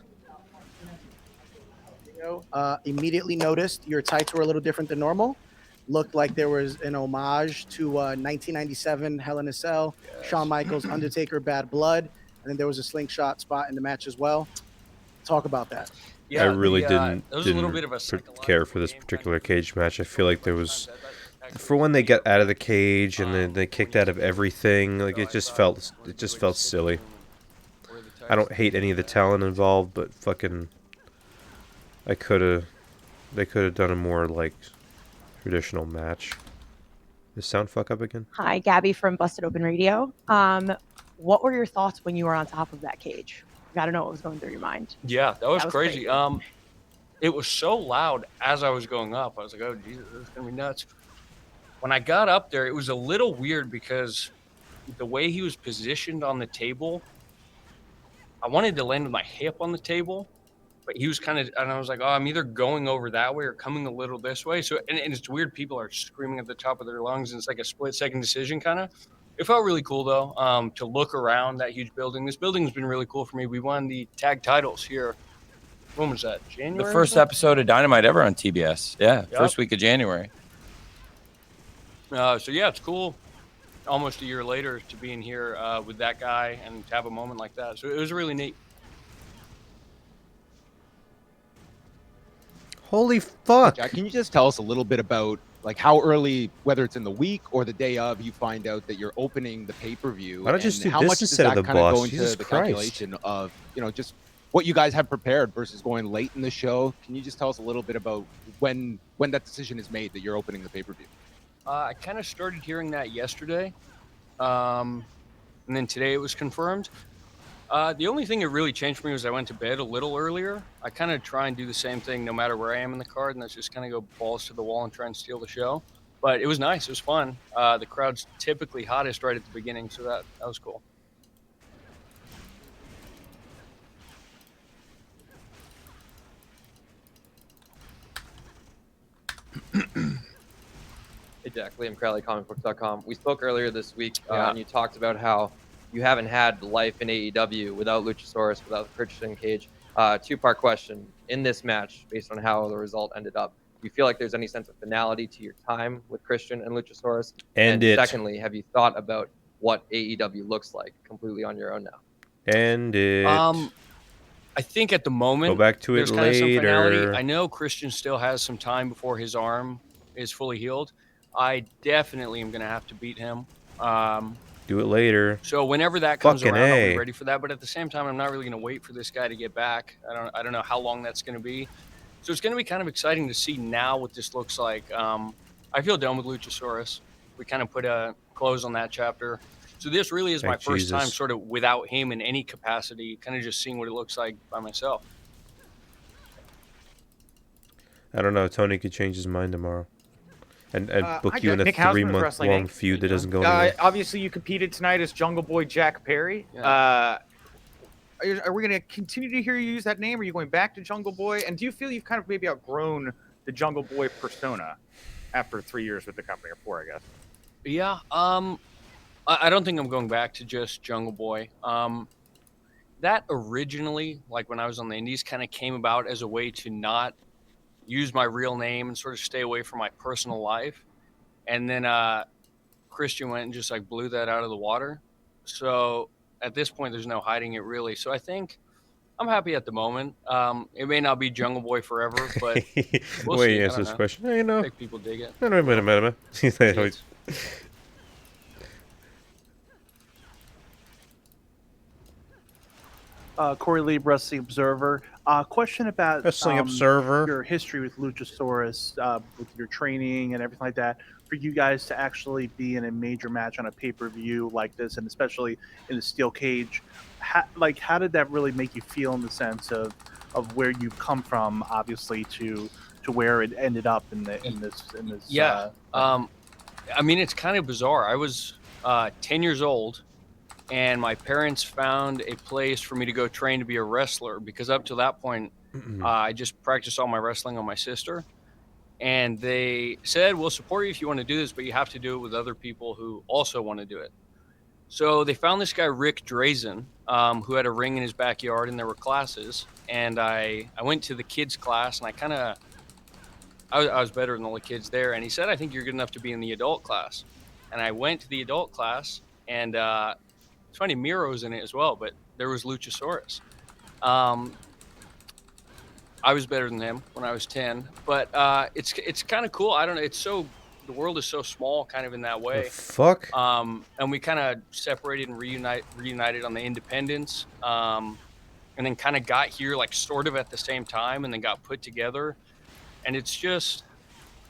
Immediately noticed your tights were a little different than normal. Looked like there was an homage to 1997 Hell in a Cell, Shawn Michaels, Undertaker, Bad Blood, and then there was a slingshot spot in the match as well. Talk about that. I really didn't there was a little bit of a care for this particular cage match. I feel like there was, for when they got out of the cage and then they kicked out of everything, like it just felt silly. I don't hate any of the talent involved, but fucking, they could have done a more like traditional match. Is sound fuck up again? Hi, Gabby from Busted Open Radio. What were your thoughts when you were on top of that cage? Got to know what was going through your mind. Yeah, that was crazy. It was so loud as I was going up. I was like, oh, Jesus, this is going to be nuts. When I got up there, it was a little weird because the way he was positioned on the table, I wanted to land with my hip on the table, but he was kind of, and I was like, oh, I'm either going over that way or coming a little this way. So, and it's weird. People are screaming at the top of their lungs, and it's like a split-second decision kind of. It felt really cool, though, to look around that huge building. This building's been really cool for me. We won the tag titles here. When was that? January? The first episode of Dynamite ever on TBS. Yeah, Yep. first week of January. So, yeah, it's cool almost a year later to be in here with that guy and to have a moment like that. So it was really neat. Holy fuck. Jack, can you just tell us a little bit about like how early, whether it's in the week or the day of, you find out that you're opening the pay-per-view? Why not just and do how this much does instead of that the kind of boss? go into Jesus the Christ. calculation of, just what you guys have prepared versus going late in the show? Can you just tell us a little bit about when that decision is made that you're opening the pay-per-view? I kind of started hearing that yesterday, and then today it was confirmed. The only thing that really changed for me was I went to bed a little earlier. I kind of try and do the same thing no matter where I am in the card, and that's just kind of go balls to the wall and try and steal the show. But it was nice. It was fun. The crowd's typically hottest right at the beginning, so that was cool. Hey Jack, Liam Crowley, comicbooks.com. We spoke earlier this week, Yeah. and you talked about how you haven't had life in AEW without Luchasaurus, without Christian Cage. Two-part question. In this match, based on how the result ended up, do you feel like there's any sense of finality to your time with Christian and Luchasaurus? End and it. Secondly, have you thought about what AEW looks like completely on your own now? And it. I think at the moment, Go back to it there's kind of some finality. later. I know Christian still has some time before his arm is fully healed. I definitely am going to have to beat him. Do it later. So whenever that comes Fucking around, I'll A. be ready for that. But at the same time, I'm not really going to wait for this guy to get back. I don't know how long that's going to be. So it's going to be kind of exciting to see now what this looks like. I feel done with Luchasaurus. We kind of put a close on that chapter. So this really is my Thank first time Jesus. sort of without him in any capacity, kind of just seeing what it looks like by myself. I don't know. Tony could change his mind tomorrow. And book Hi, you in a Nick Hausman with 3-month Wrestling long Inc. feud that doesn't go anywhere. Obviously, you competed tonight as Jungle Boy Jack Perry. are we going to continue to hear you use that name? Are you going back to Jungle Boy? And do you feel you've kind of maybe outgrown the Jungle Boy persona after 3 years with the company, or 4, I guess? Yeah. I don't think I'm going back to just Jungle Boy. That originally, like when I was on the Indies, kind of came about as a way to not use my real name and sort of stay away from my personal life. And then Christian went and just like blew that out of the water. So at this point, there's no hiding it really. So I think I'm happy at the moment. It may not be Jungle Boy forever, but we'll Way see. you I answer don't this know. question. You I know. think people dig it. No, no, wait a minute. Kids. Corey Lee, Wrestling Observer. Question about Wrestling Observer. your history with Luchasaurus, with your training and everything like that. For you guys to actually be in a major match on a pay-per-view like this, and especially in a steel cage, how did that really make you feel in the sense of where you've come from, obviously, to where it ended up in this? Yeah. I mean, it's kind of bizarre. I was 10 years old, and my parents found a place for me to go train to be a wrestler, because up to that point, I just practiced all my wrestling on my sister. And they said, we'll support you if you want to do this, but you have to do it with other people who also want to do it. So they found this guy, Rick Drazen, who had a ring in his backyard, and there were classes. And I went to the kids' class, and I was better than all the kids there. And he said, I think you're good enough to be in the adult class. And I went to the adult class, and it's funny, Miro's in it as well, but there was Luchasaurus. I was better than him when I was 10, but it's kind of cool. I don't know. The world is so small, kind of in that way. Fuck. And we kind of separated and reunited on the independents, and then kind of got here like sort of at the same time, and then got put together. And it's just,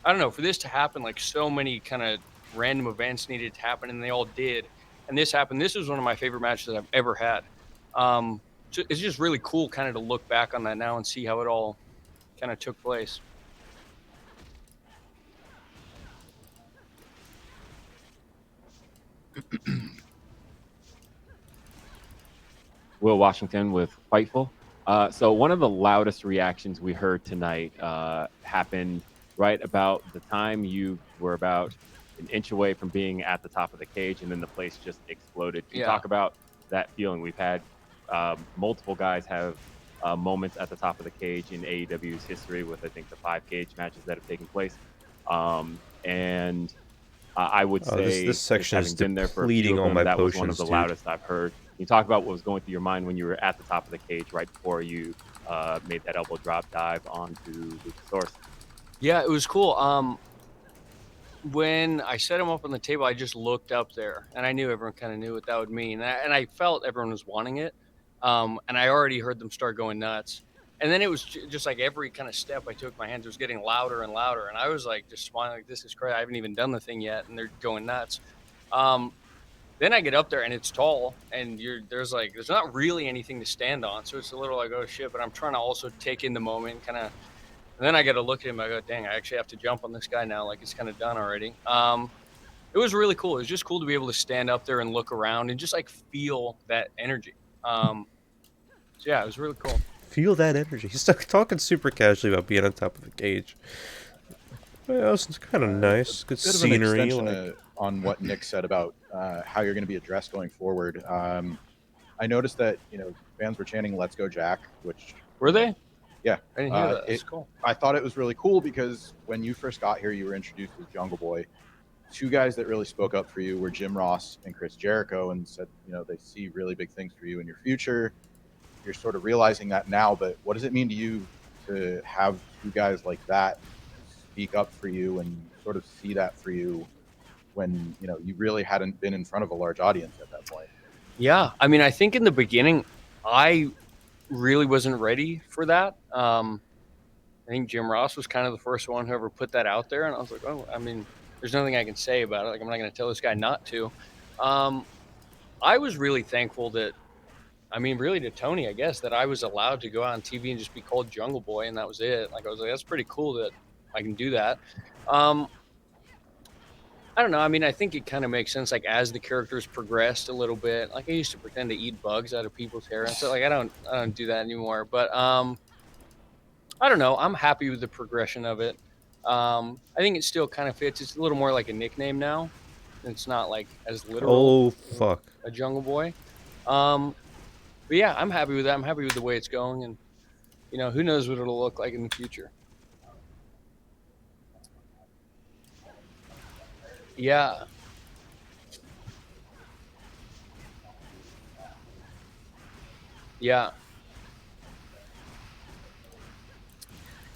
I don't know, for this to happen, like so many kind of random events needed to happen, and they all did. And this happened. This was one of my favorite matches I've ever had. It's just really cool kind of to look back on that now and see how it all kind of took place. Will Washington with Fightful. So one of the loudest reactions we heard tonight happened right about the time you were about an inch away from being at the top of the cage, and then the place just exploded. Can you talk about that feeling? We've had multiple guys have moments at the top of the cage in AEW's history with, I think, the 5 cage matches that have taken place. And I would say this section having is been there for a few depleting of all them, my that was one of potions, the dude. loudest I've heard. Can you talk about what was going through your mind when you were at the top of the cage right before you made that elbow drop dive onto Luchasaurus? Yeah, it was cool. When I set him up on the table, I just looked up there, and I knew everyone kind of knew what that would mean. And I felt everyone was wanting it. And I already heard them start going nuts. And then it was just like every kind of step I took, my hands was getting louder and louder. And I was like, just smiling, like, this is crazy. I haven't even done the thing yet, and they're going nuts. Then I get up there, and it's tall, and there's not really anything to stand on. So it's a little like, oh shit, but I'm trying to also take in the moment, kind of. And then I get to look at him. I go, dang, I actually have to jump on this guy now. Like, it's kind of done already. It was really cool. It was just cool to be able to stand up there and look around and just like feel that energy. So yeah, it was really cool. Feel that energy. He's talking super casually about being on top of the cage. Well, it's kind of nice. Good Bit of an scenery. extension on what Nick said about how you're going to be addressed going forward. I noticed that fans were chanting "Let's go, Jack," which were they? Yeah, I didn't hear that. That's cool. I thought it was really cool because when you first got here, you were introduced as Jungle Boy. 2 guys that really spoke up for you were Jim Ross and Chris Jericho, and said they see really big things for you in your future. You're sort of realizing that now, but what does it mean to you to have 2 guys like that speak up for you and sort of see that for you when you really hadn't been in front of a large audience at that point? Yeah, I mean, I think in the beginning, I really wasn't ready for that. I think Jim Ross was kind of the first one who ever put that out there, and I was like, oh, I mean, there's nothing I can say about it. Like, I'm not going to tell this guy not to. I was really thankful that, I mean, really to Tony, I guess, that I was allowed to go out on TV and just be called Jungle Boy, and that was it. Like, I was like, that's pretty cool that I can do that. I don't know. I mean, I think it kind of makes sense. Like as the characters progressed a little bit, like I used to pretend to eat bugs out of people's hair and stuff. Like I don't do that anymore. But I don't know. I'm happy with the progression of it. I think it still kind of fits. It's a little more like a nickname now. It's not like as literal. Oh as fuck. A Jungle Boy. But yeah, I'm happy with that. I'm happy with the way it's going, and who knows what it'll look like in the future. Yeah. Yeah.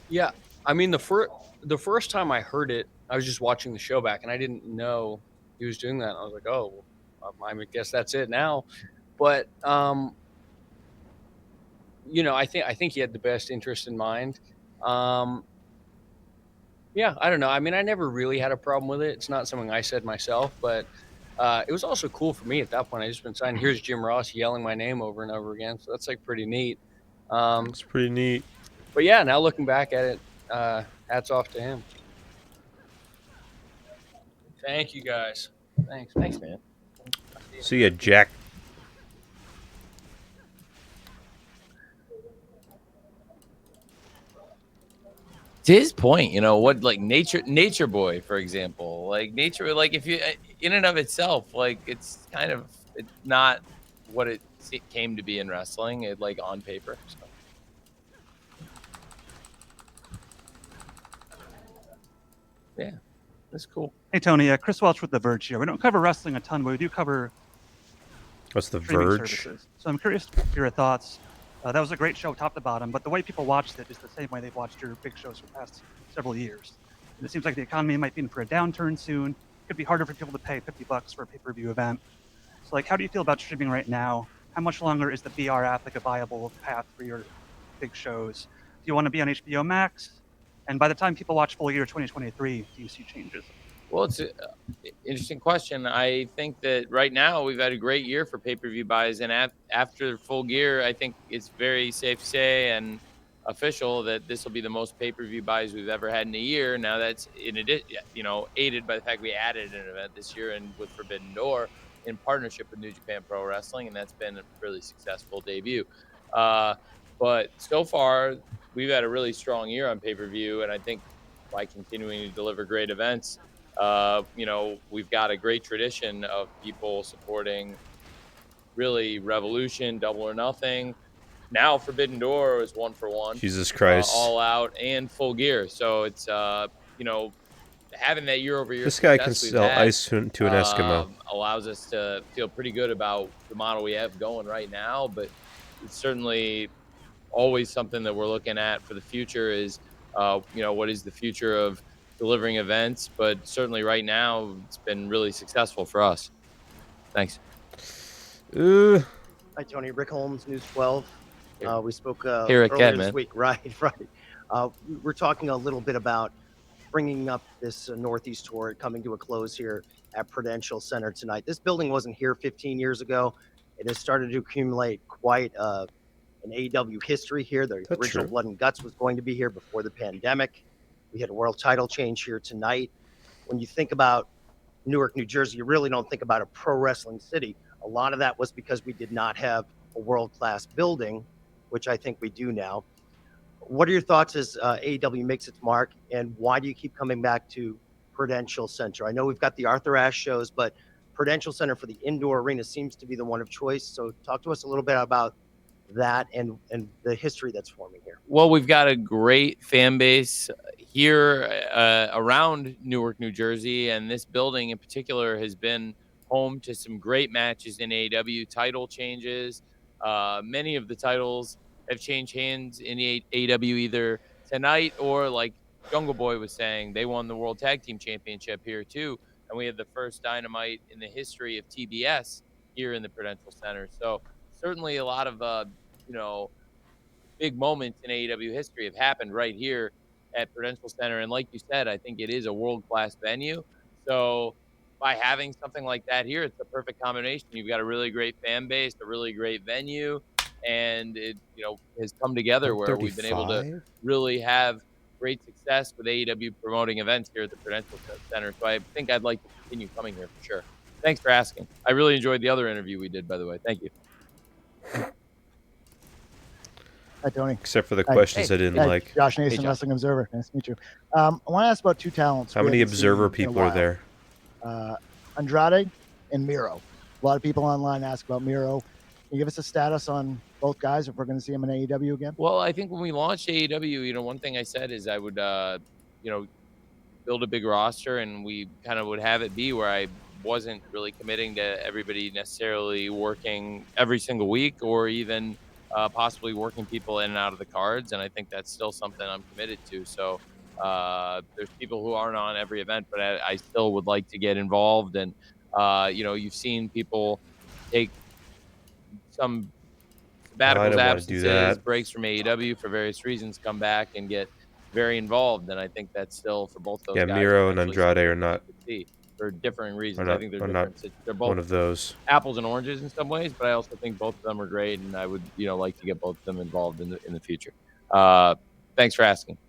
Yeah. I mean, the first time I heard it, I was just watching the show back, and I didn't know he was doing that. I was like, oh, I guess that's it now. But I think he had the best interest in mind. Yeah, I don't know. I mean, I never really had a problem with it. It's not something I said myself, but it was also cool for me at that point. I just been saying, here's Jim Ross yelling my name over and over again. So that's like pretty neat. It's pretty neat. But yeah, now looking back at it, hats off to him. Thank you guys. Thanks, man. See ya, Jack. To his point, what, like Nature Boy, for example, like nature, like if you in and of itself, like it's kind of not what it came to be in wrestling, like on paper. So. Yeah, that's cool. Hey Tony, Chris Welch with The Verge here. We don't cover wrestling a ton, but we do cover What's The streaming Verge? services. So I'm curious to hear your thoughts. That was a great show, top to bottom, but the way people watched it is the same way they've watched your big shows for the past several years. And it seems like the economy might be in for a downturn soon. It could be harder for people to pay $50 for a pay-per-view event. So, like, how do you feel about streaming right now? How much longer is the BR app like a viable path for your big shows? Do you want to be on HBO Max? And by the time people watch full year 2023, do you see changes? Well, it's an interesting question. I think that right now we've had a great year for pay-per-view buys, and after Full Gear, I think it's very safe to say and official that this will be the most pay-per-view buys we've ever had in a year. Now that's aided by the fact we added an event this year and with Forbidden Door in partnership with New Japan Pro Wrestling, and that's been a really successful debut. But so far, we've had a really strong year on pay-per-view, and I think by continuing to deliver great events, we've got a great tradition of people supporting really Revolution, Double or Nothing. Now Forbidden Door is 1 for 1. Jesus Christ. All Out and Full Gear. So it's, having that year-over-year This guy can success we've sell had, ice to an Eskimo. allows us to feel pretty good about the model we have going right now. But it's certainly always something that we're looking at for the future is, what is the future of delivering events, but certainly right now it's been really successful for us. Thanks. Hi, Tony. Rick Holmes, News 12. We spoke Here earlier again, this man. week. Right. We're talking a little bit about bringing up this Northeast tour coming to a close here at Prudential Center tonight. This building wasn't here 15 years ago. It has started to accumulate quite an AEW history here. The That's original true. Blood and Guts was going to be here before the pandemic. We had a world title change here tonight. When you think about Newark, New Jersey, you really don't think about a pro wrestling city. A lot of that was because we did not have a world-class building, which I think we do now. What are your thoughts as AEW makes its mark, and why do you keep coming back to Prudential Center? I know we've got the Arthur Ashe shows, but Prudential Center for the indoor arena seems to be the one of choice. So talk to us a little bit about that and the history that's forming here. Well, we've got a great fan base here around Newark, New Jersey, and this building in particular has been home to some great matches in AEW, title changes. Many of the titles have changed hands in the AEW either tonight or, like Jungle Boy was saying, they won the World Tag Team Championship here too, and we had the first Dynamite in the history of TBS here in the Prudential Center. So certainly a lot of big moments in AEW history have happened right here at Prudential Center. And like you said, I think it is a world-class venue. So by having something like that here, it's a perfect combination. You've got a really great fan base, a really great venue, and it has come together where we've been able to 135? really have great success with AEW promoting events here at the Prudential Center. So I think I'd like to continue coming here for sure. Thanks for asking. I really enjoyed the other interview we did, by the way. Thank you. Hi, Tony. Except for the Hi. questions I didn't Hi, like. Josh Nason, Josh. Wrestling Observer. Nice to meet you. I want to ask about two talents. How we many haven't seen Observer in a people are while. there? Andrade and Miro. A lot of people online ask about Miro. Can you give us a status on both guys if we're going to see him in AEW again? Well, I think when we launched AEW, one thing I said is I would, build a big roster, and we kind of would have it be where I wasn't really committing to everybody necessarily working every single week, or even possibly working people in and out of the cards. And I think that's still something I'm committed to. So there's people who aren't on every event, but I still would like to get involved. And you've seen people take some I sabbaticals, don't want to do absences, that. breaks from AEW for various reasons, come back and get very involved. And I think that's still, for both those Yeah, guys, Miro and potentially Andrade something are that we not could see for differing reasons. I think they're are not different. They're one both of those. apples and oranges in some ways, but I also think both of them are great, and I would like to get both of them involved in the future. Thanks for asking.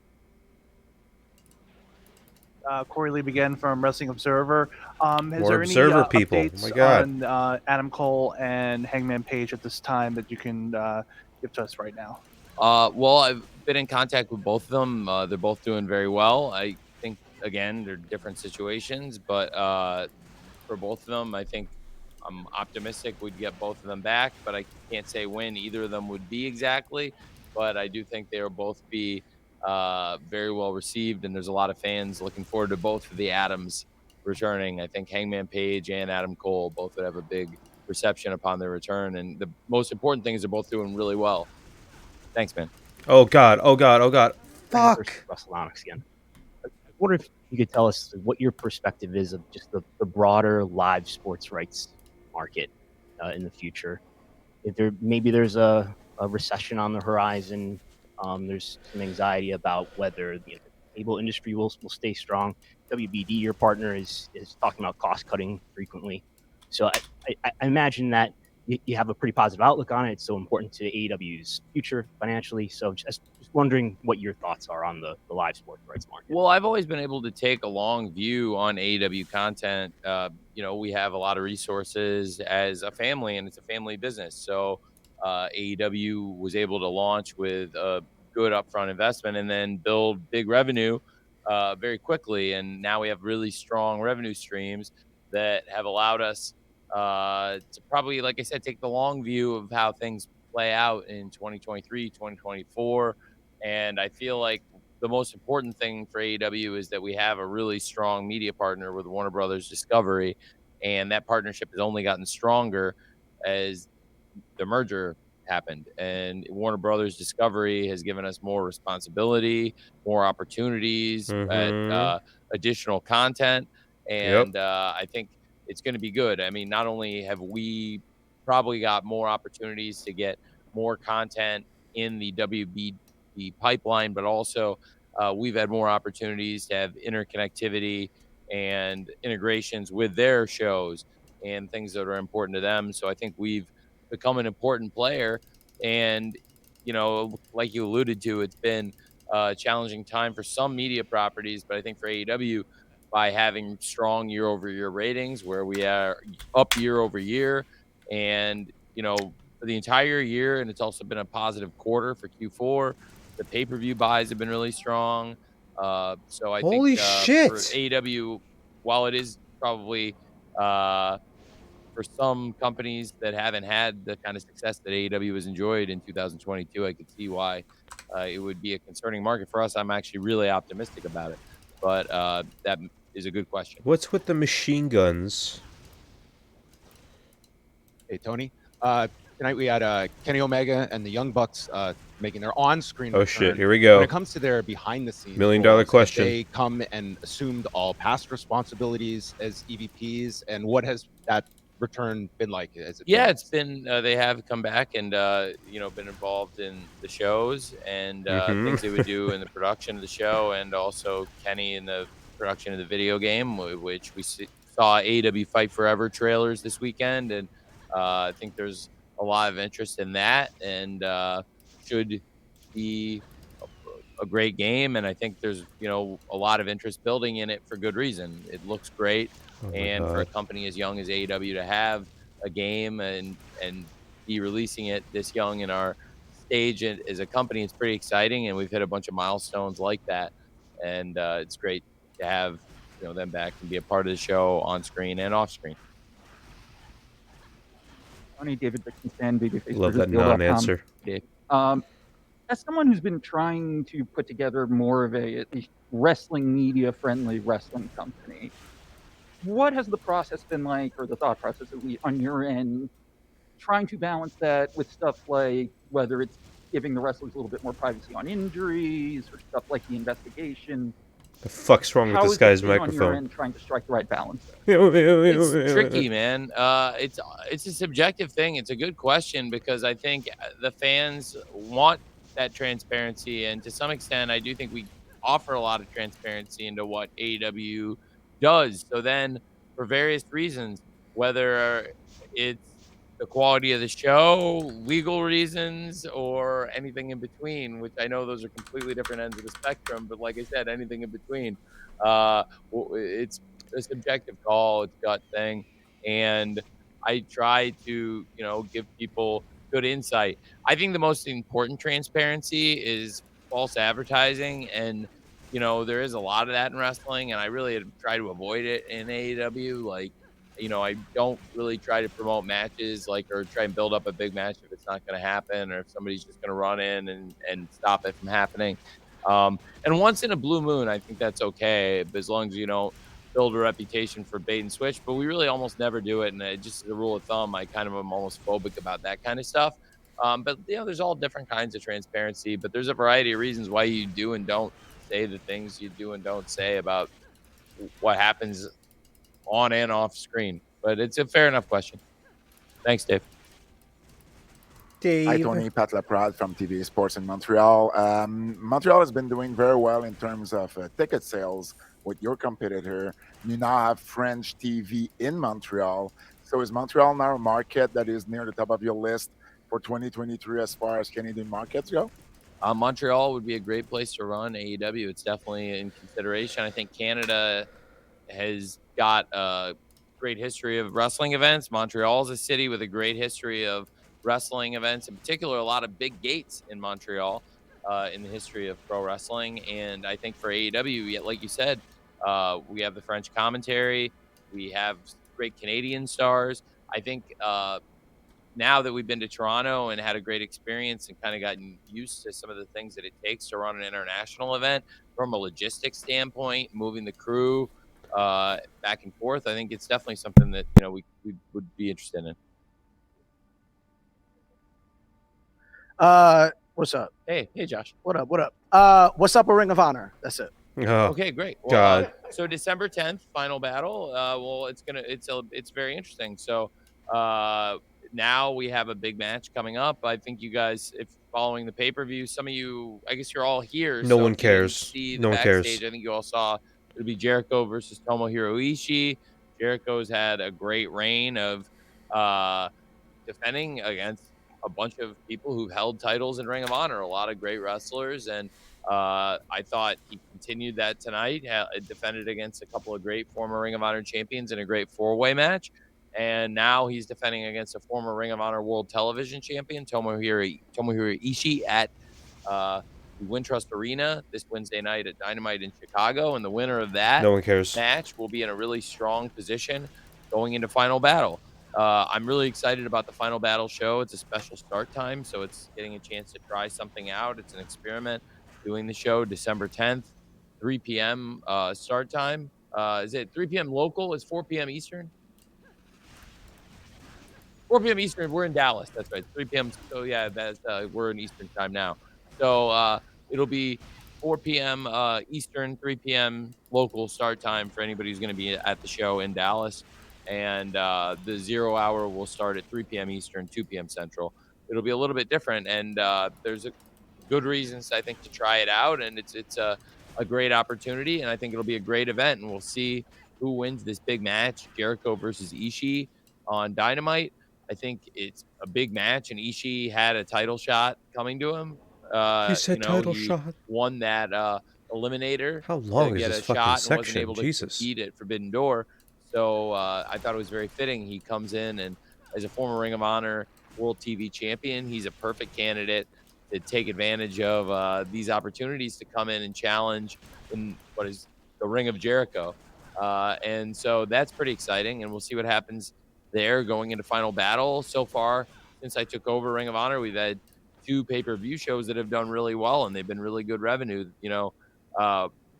Corey Lee again from Wrestling Observer. Has More there Observer any people. Oh updates my God. on Adam Cole and Hangman Page at this time that you can give to us right now? Well, I've been in contact with both of them. They're both doing very well. I think, again, they're different situations, but for both of them, I think I'm optimistic we'd get both of them back, but I can't say when either of them would be exactly. But I do think they will both be very well received, and there's a lot of fans looking forward to both of the Adams returning. I think Hangman Page and Adam Cole both would have a big reception upon their return, and the most important thing is they're both doing really well. Thanks, man. Oh God! Oh God! Oh God! Fuck. Russell Onyx again. I wonder if you could tell us what your perspective is of just the broader live sports rights market in the future. If there's a recession on the horizon, there's some anxiety about whether the cable industry will stay strong. WBD, your partner, is talking about cost cutting frequently. So I imagine that you have a pretty positive outlook on it. It's so important to AEW's future financially. So just wondering what your thoughts are on the live sports rights market. Well, I've always been able to take a long view on AEW content. We have a lot of resources as a family, and it's a family business. So AEW was able to launch with a good upfront investment and then build big revenue very quickly. And now we have really strong revenue streams that have allowed us to probably, like I said, take the long view of how things play out in 2023, 2024. And I feel like the most important thing for AEW is that we have a really strong media partner with Warner Brothers Discovery, and that partnership has only gotten stronger as the merger happened. And Warner Brothers Discovery has given us more responsibility, more opportunities at Mhm. additional content, Yep. and I think it's going to be good. I mean, not only have we probably got more opportunities to get more content in the WBD pipeline, but also we've had more opportunities to have interconnectivity and integrations with their shows and things that are important to them. So I think we've become an important player. And, like you alluded to, it's been a challenging time for some media properties, but I think for AEW, by having strong year over year ratings where we are up year over year and, for the entire year, and it's also been a positive quarter for Q4. The pay-per-view buys have been really strong. So I think Holy for shit! AEW, while it is probably for some companies that haven't had the kind of success that AEW has enjoyed in 2022, I could see why it would be a concerning market. For us, I'm actually really optimistic about it. But that is a good question. What's with the machine guns? Hey, Tony. Tonight we had Kenny Omega and the Young Bucks making their on-screen Oh return. shit! Here we When go. it comes to their behind-the-scenes $1 million question. they come and assumed all past responsibilities as EVPs, and what has that return been like? Has it Yeah, it's been they have come back and been involved in the shows and things they would do in the production of the show, and also Kenny in the production of the video game, which we saw AEW Fight Forever trailers this weekend, and I think there's a lot of interest in that, and should be a great game, and I think there's a lot of interest building in it for good reason. It looks great, Oh my and for a God. company as young as AEW to have a game and be releasing it this young in our stage as a company, it's pretty exciting, and we've hit a bunch of milestones like that, and it's great to have them back and be a part of the show on screen and off screen. Tony, David Dickinson, babyface Love versus that Steel.com. non-answer. As someone who's been trying to put together more of a wrestling media friendly wrestling company, what has the process been like, or the thought process at least on your end, trying to balance that with stuff like whether it's giving the wrestlers a little bit more privacy on injuries or stuff like the investigation? The fuck's wrong with How this has it guy's been on your microphone? end trying to strike the right balance there? It's tricky, man. It's a subjective thing. It's a good question because I think the fans want that transparency, and to some extent, I do think we offer a lot of transparency into what AEW does. So then, for various reasons, whether it's the quality of the show, legal reasons, or anything in between, which I know those are completely different ends of the spectrum, but like I said, anything in between. It's a subjective call, it's gut thing, and I try to, give people good insight. I think the most important transparency is false advertising, and there is a lot of that in wrestling, and I really try to avoid it in AEW. Like, I don't really try to promote matches, like, or try and build up a big match if it's not going to happen, or if somebody's just going to run in and stop it from happening. And once in a blue moon, I think that's okay, but as long as you don't build a reputation for bait and switch, but we really almost never do it. And just as a rule of thumb, I kind of am almost phobic about that kind of stuff. But there's all different kinds of transparency, but there's a variety of reasons why you do and don't say the things you do and don't say about what happens on and off screen. But it's a fair enough question. Thanks, Dave. Hi, Tony. Pat Laprade from TV Sports in Montreal. Montreal has been doing very well in terms of ticket sales with your competitor. You now have French TV in Montreal. So is Montreal now a market that is near the top of your list for 2023 as far as Canadian markets go? Montreal would be a great place to run AEW. It's definitely in consideration. I think Canada has got a great history of wrestling events. Montreal is a city with a great history of wrestling events, in particular, a lot of big gates in Montreal in the history of pro wrestling. And I think for AEW, like you said, we have the French commentary, we have great Canadian stars. I think now that we've been to Toronto and had a great experience and kind of gotten used to some of the things that it takes to run an international event from a logistics standpoint, moving the crew back and forth, I think it's definitely something that we would be interested in. What's up? Hey, Josh. What up? What up? What's up with Ring of Honor? That's it. Oh, Okay, great. Well, God. so December 10th, final battle. Well, it's very interesting. So now we have a big match coming up. I think you guys, if following the pay-per-view, some of you, I guess you're all here. No So one if you didn't cares. see the No one cares. backstage, I think you all saw it'll be Jericho versus Tomohiro Ishii. Jericho's had a great reign of defending against a bunch of people who've held titles in Ring of Honor, a lot of great wrestlers. And I thought he continued that tonight, defended against a couple of great former Ring of Honor champions in a great four-way match. And now he's defending against a former Ring of Honor World Television Champion, Tomohiro Ishii, at the Wintrust Arena this Wednesday night at Dynamite in Chicago. And the winner of that No one cares. match will be in a really strong position going into Final Battle. I'm really excited about the Final Battle show. It's a special start time, so it's getting a chance to try something out. It's an experiment. Doing the show December 10th, 3 p.m. Start time. Is it 3 p.m. local? Is 4 p.m. Eastern? 4 p.m. Eastern. We're in Dallas. That's right. 3 p.m. So yeah, that's we're in Eastern time now. So it'll be 4 p.m. Eastern, 3 p.m. local start time for anybody who's going to be at the show in Dallas. And the 0 hour will start at 3 p.m. Eastern, 2 p.m. Central. It'll be a little bit different, and there's good reasons I think to try it out, and it's a great opportunity, and I think it'll be a great event, and we'll see who wins this big match, Jericho versus Ishii on Dynamite. I think it's a big match, and Ishii had a title shot coming to him He said you know, title he shot. won that eliminator How to long is get this a fucking shot and wasn't section? able to Jesus. compete at Forbidden Door. So I thought it was very fitting. He comes in, and as a former Ring of Honor World TV champion, he's a perfect candidate to take advantage of these opportunities to come in and challenge in what is the Ring of Jericho. And so that's pretty exciting, and we'll see what happens there going into Final Battle. So far, since I took over Ring of Honor, we've had 2 pay-per-view shows that have done really well, and they've been really good revenue. You know,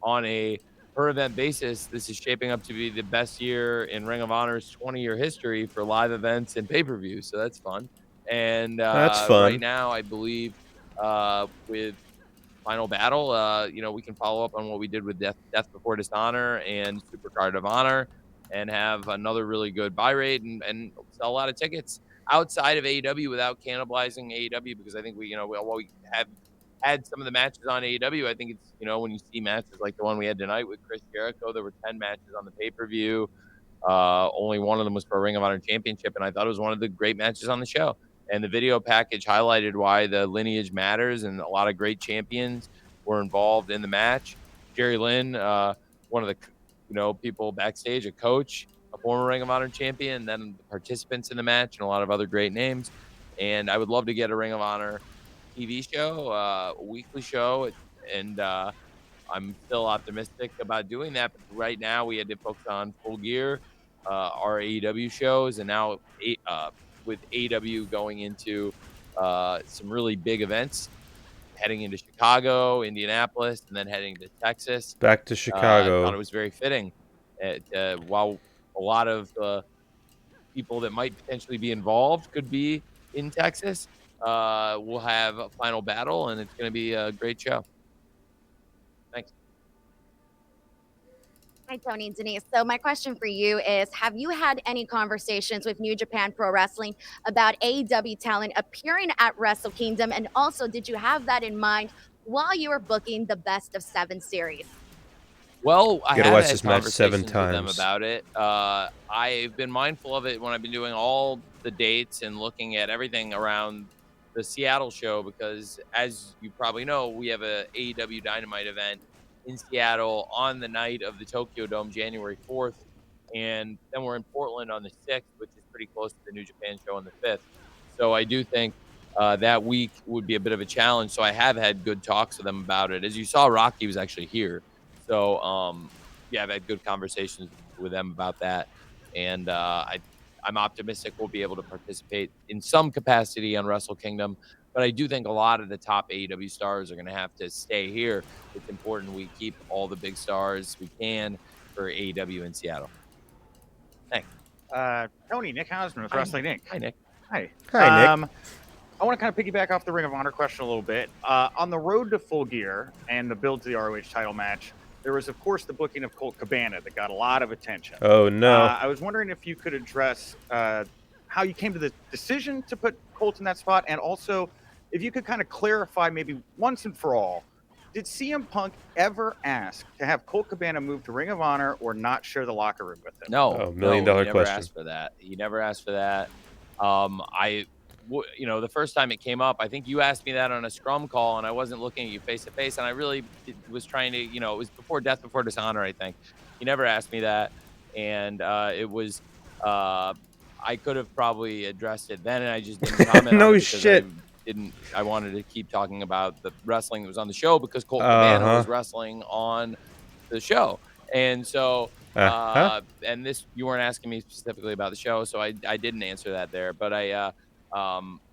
on a per event basis, this is shaping up to be the best year in Ring of Honor's 20-year history for live events and pay-per-view. So that's fun. And That's right fun. now, I believe with Final Battle, you know, we can follow up on what we did with Death Before Dishonor and Supercard of Honor, and have another really good buy rate and sell a lot of tickets outside of AEW without cannibalizing AEW, because I think we, you know, while we have had some of the matches on AEW, I think it's, you know, when you see matches like the one we had tonight with Chris Jericho, there were 10 matches on the pay-per-view. Only one of them was for a Ring of Honor Championship, and I thought it was one of the great matches on the show. And the video package highlighted why the lineage matters, and a lot of great champions were involved in the match. Jerry Lynn, one of the, you know, people backstage, a coach, a former Ring of Honor champion, and then the participants in the match, and a lot of other great names. And I would love to get a Ring of Honor TV show, a weekly show, and I'm still optimistic about doing that. But right now, we had to focus on Full Gear, our AEW shows, and now with AEW going into some really big events, heading into Chicago, Indianapolis, and then heading to Texas. Back to I thought Chicago. it was very fitting. While a lot of people that might potentially be involved could be in Texas, we'll have a Final Battle, and it's going to be a great show. Thanks. Hi, Tony and Denise. So my question for you is, have you had any conversations with New Japan Pro Wrestling about AEW talent appearing at Wrestle Kingdom? And also, did you have that in mind while you were booking the Best of 7 series? Well, I Gotta have watch had this match 7 conversations with them times. about it. I've been mindful of it when I've been doing all the dates and looking at everything around the Seattle show, because as you probably know, we have a AEW Dynamite event in Seattle on the night of the Tokyo Dome, January 4th. And then we're in Portland on the 6th, which is pretty close to the New Japan show on the 5th. So I do think that week would be a bit of a challenge. So I have had good talks with them about it. As you saw, Rocky was actually here. So, yeah, I've had good conversations with them about that, and I'm optimistic we'll be able to participate in some capacity on Wrestle Kingdom. But I do think a lot of the top AEW stars are going to have to stay here. It's important we keep all the big stars we can for AEW in Seattle. Thanks. Tony, Nick Hausman with Hi, Wrestling Inc. Hi, Nick. Hi. Hi, Nick. I want to kind of piggyback off the Ring of Honor question a little bit. On the road to Full Gear and the build to the ROH title match, there was, of course, the booking of Colt Cabana that got a lot of attention. Oh, no. I was wondering if you could address how you came to the decision to put Colt in that spot, and also if you could kind of clarify maybe once and for all, did CM Punk ever ask to have Colt Cabana move to Ring of Honor or not share the locker room with him? No, Oh, million no, dollar he never question. asked for that. He never asked for that. You know, the first time it came up, I think you asked me that on a Scrum call, and I wasn't looking at you face to face, and I really was trying to, you know, it was before Death Before Dishonor, I think. He never asked me that, and it was, I could have probably addressed it then, and I just didn't comment No on it because shit. I wanted to keep talking about the wrestling that was on the show, because Colt Cabana was wrestling on the show. And so, and this, you weren't asking me specifically about the show, so I didn't answer that there, but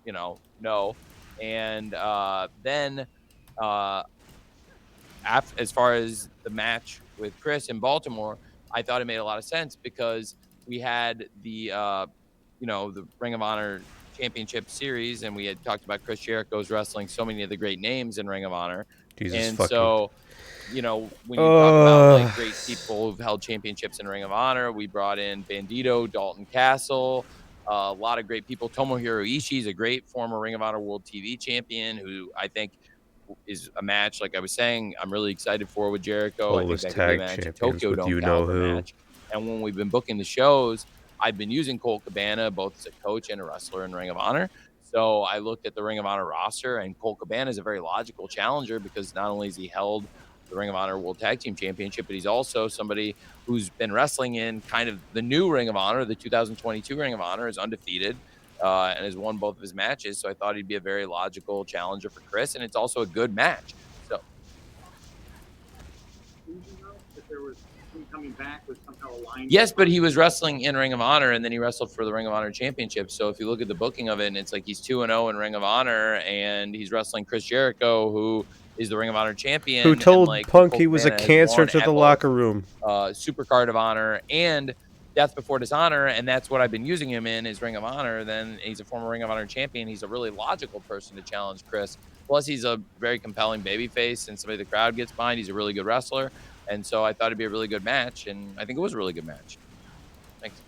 you know, no. And then as far as the match with Chris in Baltimore, I thought it made a lot of sense, because we had the, you know, the Ring of Honor Championship Series, and we had talked about Chris Jericho's wrestling so many of the great names in Ring of Honor. Jesus and fucking. so, you know, when you talk about like great people who've held championships in Ring of Honor, we brought in Bandito, Dalton Castle, a lot of great people. Tomohiro Ishii is a great former Ring of Honor World TV champion, who I think is a match, like I was saying, I'm really excited for with Jericho. I think Oldest that could be a tag match, a champions Tokyo with Dome you know caliber who. match. And when we've been booking the shows, I've been using Colt Cabana both as a coach and a wrestler in Ring of Honor. So I looked at the Ring of Honor roster, and Colt Cabana is a very logical challenger because not only has he held the Ring of Honor World Tag Team Championship, but he's also somebody who's been wrestling in kind of the new Ring of Honor, the 2022 Ring of Honor, is undefeated and has won both of his matches. So I thought he'd be a very logical challenger for Chris, and it's also a good match. So If there was him coming back with somehow aligned. yes, but he was wrestling in Ring of Honor, and then he wrestled for the Ring of Honor Championship. So if you look at the booking of it, and it's like he's 2-0 in Ring of Honor, and he's wrestling Chris Jericho, who is the Ring of Honor champion. Who and told like Punk Colt he was a Cabana has cancer won to at the both, locker room? Super Card of Honor and Death Before Dishonor, and that's what I've been using him in is Ring of Honor. Then he's a former Ring of Honor champion. He's a really logical person to challenge Chris. Plus, he's a very compelling babyface and somebody the crowd gets behind. He's a really good wrestler, and so I thought it'd be a really good match, and I think it was a really good match. Thanks.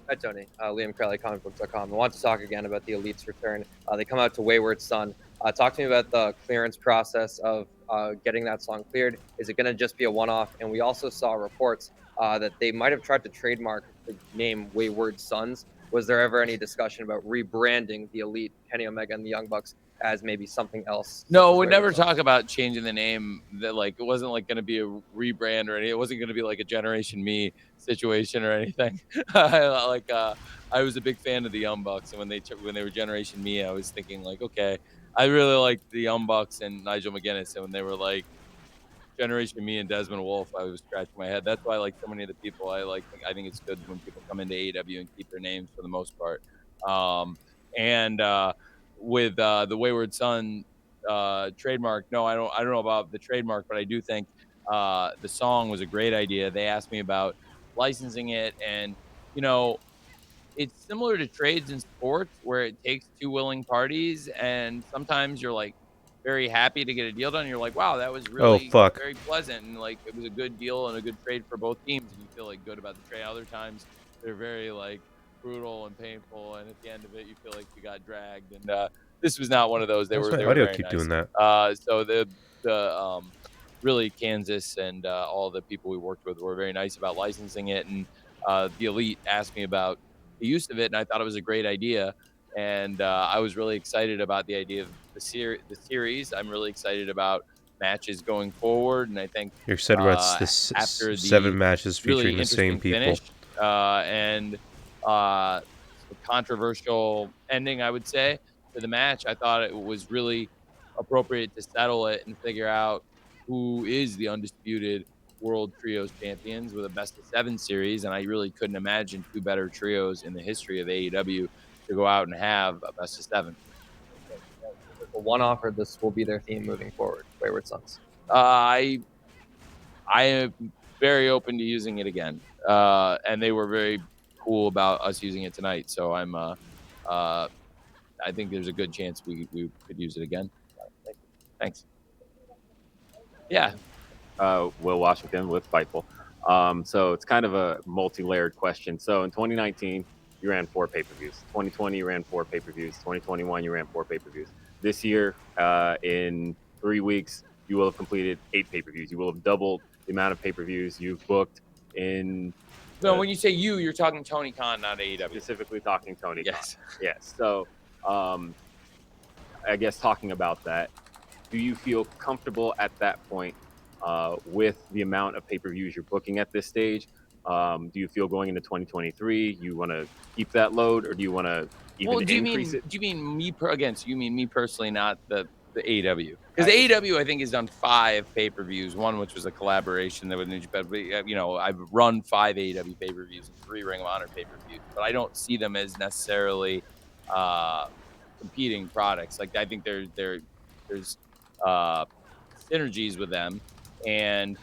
Hi, Tony. Liam Crowley, comicbooks.com. I want to talk again about the Elite's return. They come out to Wayward Son. Talk to me about the clearance process of getting that song cleared. Is it going to just be a one-off? And we also saw reports that they might have tried to trademark the name Wayward Sons. Was there ever any discussion about rebranding the Elite, Kenny Omega, and the Young Bucks as maybe something else? No, we'd never talk about changing the name. That like it wasn't like going to be a rebrand or anything. It wasn't going to be like a Generation Me situation or anything. I was a big fan of the Young Bucks, and when they were Generation Me, I was thinking like, okay, I really liked the Young Bucks and Nigel McGuinness, and when they were like Generation Me and Desmond Wolfe, I was scratching my head. That's why I like so many of the people I like. I think it's good when people come into AEW and keep their names for the most part. And with the Wayward Son trademark, no, I don't know about the trademark, but I do think the song was a great idea. They asked me about licensing it, and you know, it's similar to trades in sports where it takes two willing parties, and sometimes you're like very happy to get a deal done. You're like, wow, that was Oh, really fuck. very pleasant, and like it was a good deal and a good trade for both teams, and you feel like good about the trade. Other times they're very like brutal and painful, and at the end of it, you feel like you got dragged. And this was not one of those. They Why's were my they were audio very keep nice. doing that? So the really Kansas and all the people we worked with were very nice about licensing it, and the Elite asked me about the use of it, and I thought it was a great idea. And I was really excited about the idea of the series. I'm really excited about matches going forward, and I think You said about after the 7 matches really featuring the same interesting people. finish and controversial ending, I would say, to the match, I thought it was really appropriate to settle it and figure out who is the undisputed World Trios champions with a best of 7 series. And I really couldn't imagine 2 better trios in the history of AEW to go out and have a best of 7. A one-off, or this will be their theme moving forward, Wayward Sons? I am very open to using it again. And they were very cool about us using it tonight. So I think there's a good chance we could use it again. Thanks. Yeah. Will Washington with Fightful. So it's kind of a multi-layered question. So in 2019, you ran 4 pay-per-views. 2020, you ran 4 pay-per-views. 2021, you ran 4 pay-per-views. This year, in 3 weeks, you will have completed 8 pay-per-views. You will have doubled the amount of pay-per-views you've booked in. No, when you say you're talking Tony Khan, not AEW. Specifically talking Tony Yes. Khan. Yes. So I guess talking about that, do you feel comfortable at that point with the amount of pay-per-views you're booking at this stage? Do you feel going into 2023, you want to keep that load, or do you want to even increase it? Do you mean me again? So you mean me personally, not the AEW? Because the AEW, I think, has done 5 pay-per-views. One which was a collaboration that with New Japan. But, I've run 5 AEW pay-per-views and 3 Ring of Honor pay-per-views, but I don't see them as necessarily competing products. Like I think there's synergies with them, and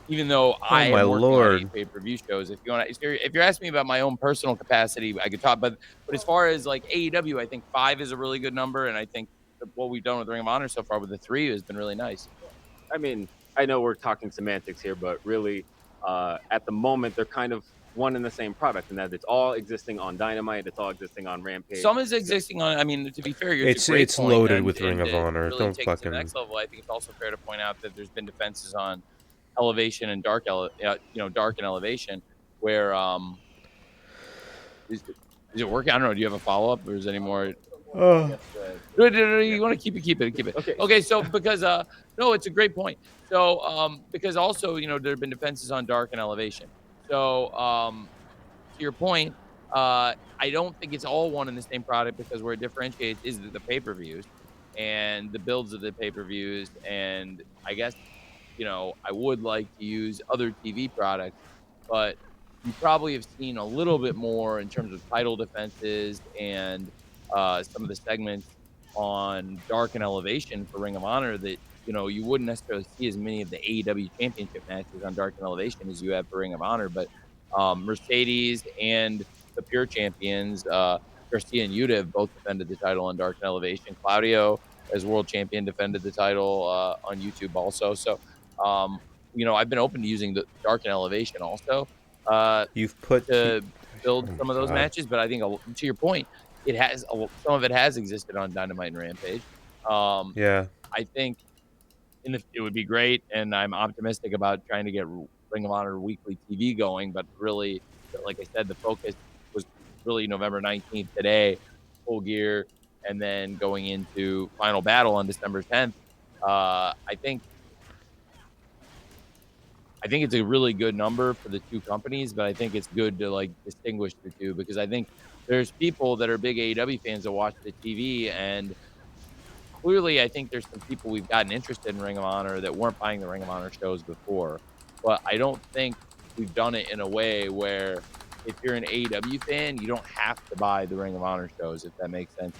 even though I am my working Lord. on 8 pay-per-view shows, if you're asking me about my own personal capacity, I could talk. But as far as like AEW, I think 5 is a really good number, and I think what we've done with Ring of Honor so far with the 3 has been really nice. I mean, I know we're talking semantics here, but really, at the moment, they're kind of one and the same product, and that it's all existing on Dynamite, it's all existing on Rampage. Some is existing on. I mean, to be fair, It's a great point, loaded and- with Ring and of to Honor. really Don't take it to fucking. the next level. I think it's also fair to point out that there's been defenses on Elevation and Dark, Dark and Elevation, where is it working? I don't know. Do you have a follow up, or is there any more? Oh. No, you want to keep it. Okay. Okay, so because no, it's a great point. So because also there have been defenses on Dark and Elevation. So to your point, I don't think it's all one and the same product because where it differentiates is the pay-per-views and the builds of the pay-per-views. And I guess, I would like to use other TV products, but you probably have seen a little bit more in terms of title defenses and some of the segments on Dark and Elevation for Ring of Honor that, you wouldn't necessarily see as many of the AEW championship matches on Dark and Elevation as you have for Ring of Honor. But Mercedes and the Pure Champions, Garcia and Yuta have both defended the title on Dark and Elevation. Claudio, as world champion, defended the title on YouTube also. So, I've been open to using the Dark and Elevation also You've put to build oh some of those God. matches. But I think, to your point, some of it has existed on Dynamite and Rampage. Yeah. I think it would be great, and I'm optimistic about trying to get Ring of Honor weekly TV going. But really, like I said, the focus was really November 19th today, Full Gear, and then going into Final Battle on December 10th. I think it's a really good number for the two companies, but I think it's good to distinguish the two because I think there's people that are big AEW fans that watch the TV, and clearly I think there's some people we've gotten interested in Ring of Honor that weren't buying the Ring of Honor shows before. But I don't think we've done it in a way where if you're an AEW fan, you don't have to buy the Ring of Honor shows, if that makes sense.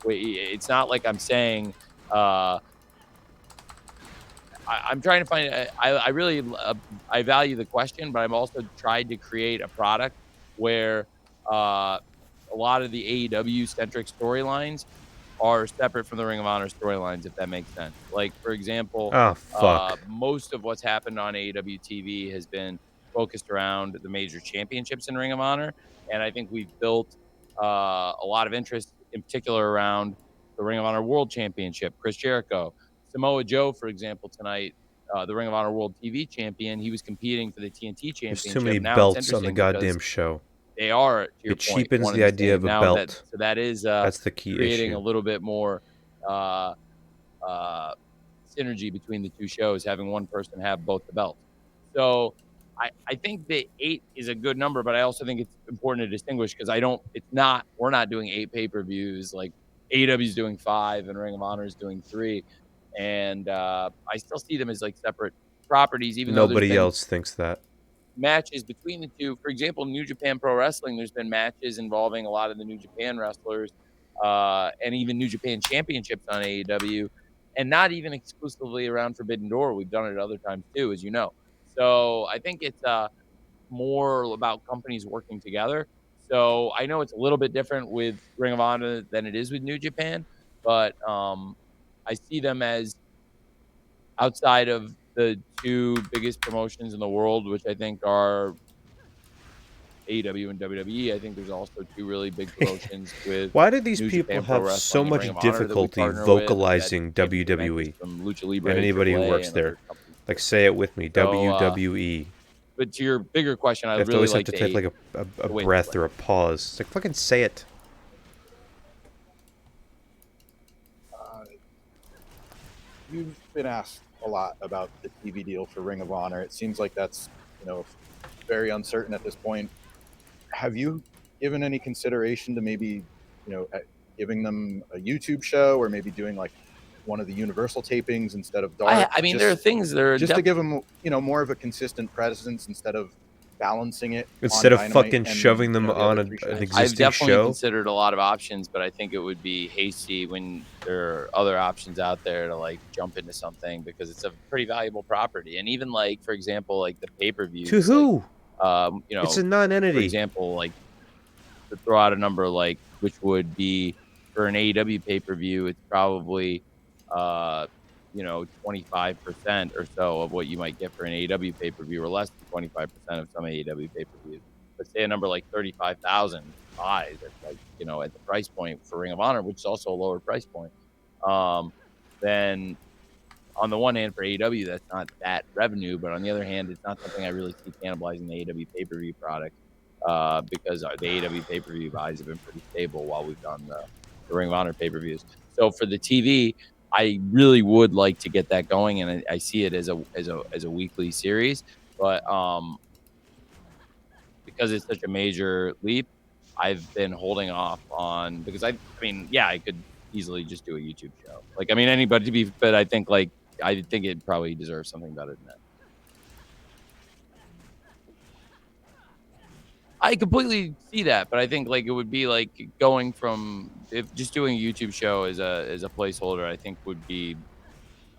It's not like I'm saying I'm trying to find. I really I value the question, but I'm also tried to create a product where a lot of the AEW centric storylines are separate from the Ring of Honor storylines, if that makes sense. Like for example, Oh fuck. most of what's happened on AEW TV has been focused around the major championships in Ring of Honor, and I think we've built a lot of interest, in particular around the Ring of Honor World Championship. Chris Jericho. Samoa Joe, for example, tonight, the Ring of Honor World TV Champion, he was competing for the TNT There's Championship. too many Now it's belts on the interesting because goddamn show. they are, to your It point, cheapens one the and the idea same. of a Now belt. that is That's the key creating issue. a little bit more uh, synergy between the two shows, having one person have both the belts. So I think that 8 is a good number, but I also think it's important to distinguish because we're not doing 8 pay-per-views. Like AEW's doing 5 and Ring of Honor is doing 3. And I still see them as separate properties, even though there's Nobody been else thinks that. matches between the two. For example, New Japan Pro Wrestling, there's been matches involving a lot of the New Japan wrestlers and even New Japan championships on AEW, and not even exclusively around Forbidden Door. We've done it at other times too, as you know. So I think it's more about companies working together. So I know it's a little bit different with Ring of Honor than it is with New Japan, but I see them as outside of the two biggest promotions in the world, which I think are AEW and WWE. I think there's also two really big promotions with Why do these New people Japan Pro have so Wrestling and Ring much of Honor that we difficulty partner with. We've had vocalizing championship matches WWE? from Lucha Libre, And anybody who AAA, works and there, other companies. like, say it with me, So, WWE. But to your bigger question, I You have to really always have like to the take 8. like a the way they breath play. or a pause. It's like, fucking say it. You've been asked a lot about the TV deal for Ring of Honor. It seems like that's, very uncertain at this point. Have you given any consideration to maybe, giving them a YouTube show or maybe doing like one of the Universal tapings instead of Dark? I mean, there are things that are just to give them, more of a consistent presence instead of balancing it Instead on of Dynamite fucking and, shoving them the on other 3 an shows. existing I've definitely show. considered a lot of options, but I think it would be hasty when there are other options out there to jump into something because it's a pretty valuable property. And even for example, the pay-per-views. To who? It's a For non-entity. example, to throw out a number which would be for an AEW pay-per-view, it's probably 25% or so of what you might get for an AEW pay-per-view, or less than 25% of some AEW pay-per-views. But say a number like 35,000 buys at at the price point for Ring of Honor, which is also a lower price point. Then on the one hand, for AEW, that's not that revenue, but on the other hand, it's not something I really see cannibalizing the AEW pay-per-view product because the AEW pay-per-view buys have been pretty stable while we've done the the Ring of Honor pay-per-views. So for the TV, I really would like to get that going, and I see it as a weekly series. But because it's such a major leap, I've been holding off on because I mean, yeah, I could easily just do a YouTube show. Like, I mean, anybody to be, but I think it probably deserves something better than that. I completely see that, but I think like it would be like going from if just doing a YouTube show as a placeholder, I think would be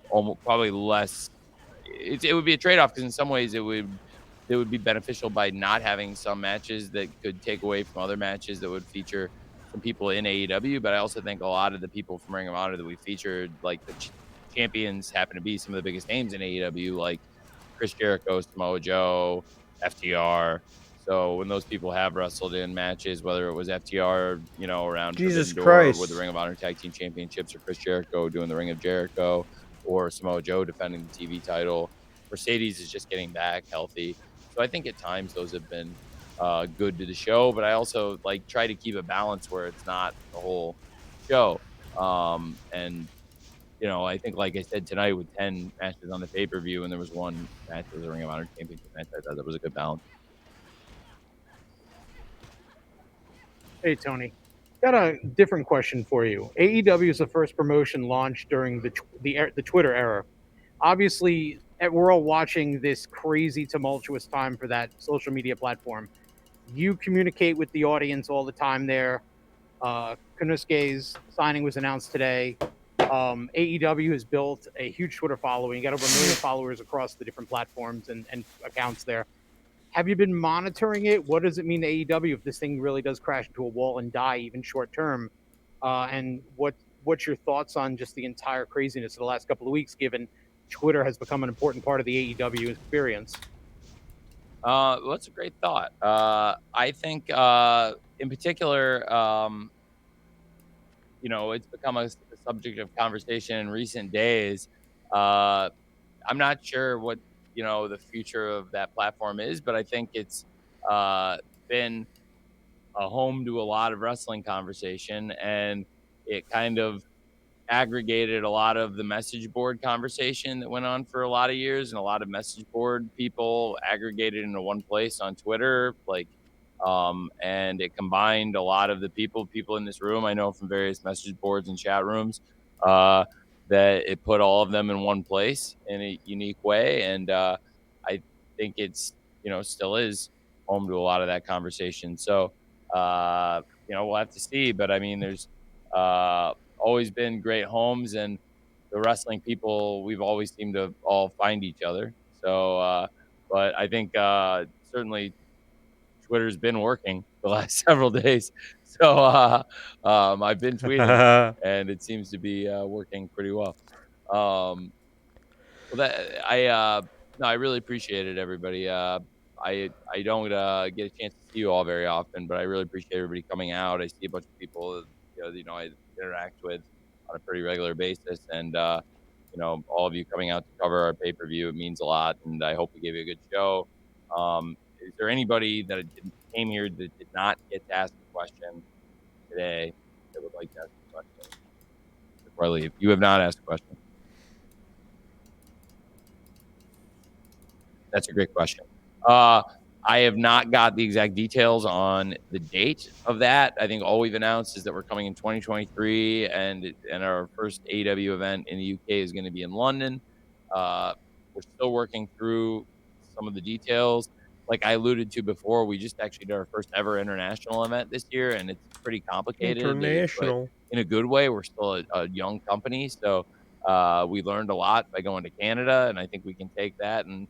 almost probably less. It would be a trade off because in some ways it would be beneficial by not having some matches that could take away from other matches that would feature some people in AEW. But I also think a lot of the people from Ring of Honor that we featured, like the champions, happen to be some of the biggest names in AEW, like Chris Jericho, Samoa Joe, FTR. So when those people have wrestled in matches, whether it was FTR, around Jesus Forbidden Door with the Christ. Ring of Honor Tag Team Championships, or Chris Jericho doing the Ring of Jericho, or Samoa Joe defending the TV title. Mercedes is just getting back healthy. So I think at times those have been good to the show, but I also like try to keep a balance where it's not the whole show. And I think, like I said tonight, with 10 matches on the pay per view, and there was one match that was a Ring of Honor Championship match, I thought that was a good balance. Hey, Tony. Got a different question for you. AEW is the first promotion launched during the Twitter era. Obviously, we're all watching this crazy, tumultuous time for that social media platform. You communicate with the audience all the time there. Konosuke's signing was announced today. AEW has built a huge Twitter following. You got over 1 million followers across the different platforms and accounts there. Have you been monitoring it? What does it mean to AEW if this thing really does crash into a wall and die, even short term? And what's your thoughts on just the entire craziness of the last couple of weeks, given Twitter has become an important part of the AEW experience? Well, that's a great thought. I think, in particular, it's become a subject of conversation in recent days. I'm not sure what the future of that platform is, but I think it's been a home to a lot of wrestling conversation, and it kind of aggregated a lot of the message board conversation that went on for a lot of years, and a lot of message board people aggregated into one place on Twitter, and it combined a lot of the people in this room I know from various message boards and chat rooms, that it put all of them in one place in a unique way. And I think it's still is home to a lot of that conversation. So we'll have to see, but I mean, there's always been great homes, and the wrestling people, we've always seemed to all find each other. So, but I think certainly Twitter's been working the last several days. So I've been tweeting, and it seems to be working pretty well. Well, that no, I really appreciate it, everybody. I don't get a chance to see you all very often, but I really appreciate everybody coming out. I see a bunch of people I interact with on a pretty regular basis, and all of you coming out to cover our pay per view. It means a lot, and I hope we gave you a good show. Is there anybody that came here that did not get to ask a question today that would like to ask a question before I leave? You have not asked a question. That's a great question. I have not got the exact details on the date of that. I think all we've announced is that we're coming in 2023, and our first AEW event in the UK is going to be in London. We're still working through some of the details. Like I alluded to before, we just actually did our first ever international event this year, and it's pretty complicated, but International. in a good way. We're still a young company, so we learned a lot by going to Canada, and I think we can take that and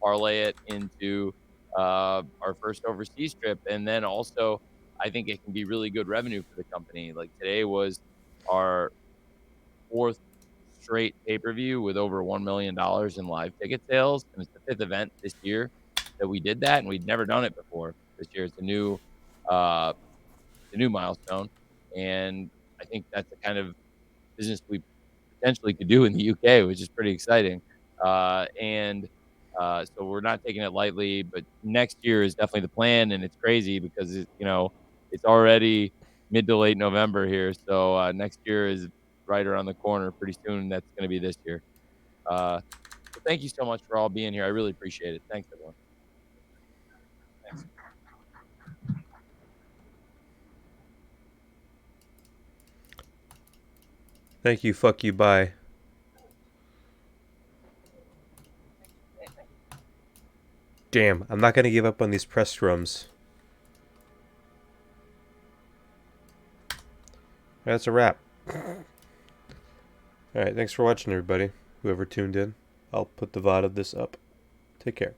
parlay it into our first overseas trip. And then also, I think it can be really good revenue for the company. Like today was our fourth straight pay-per-view with over $1 million in live ticket sales. And it's the fifth event this year that we did that. And we'd never done it before. This year it's uh, a new milestone. And I think that's the kind of business we potentially could do in the UK, which is pretty exciting. So we're not taking it lightly, but next year is definitely the plan. And it's crazy because it's already mid to late November here. So next year is right around the corner. Pretty soon, that's going to be this year. So thank you so much for all being here. I really appreciate it. Thanks, everyone. Thanks. Thank you. Fuck you. Bye. Damn, I'm not gonna give up on these press scrums. That's a wrap. Alright, thanks for watching, everybody. Whoever tuned in. I'll put the VOD of this up. Take care.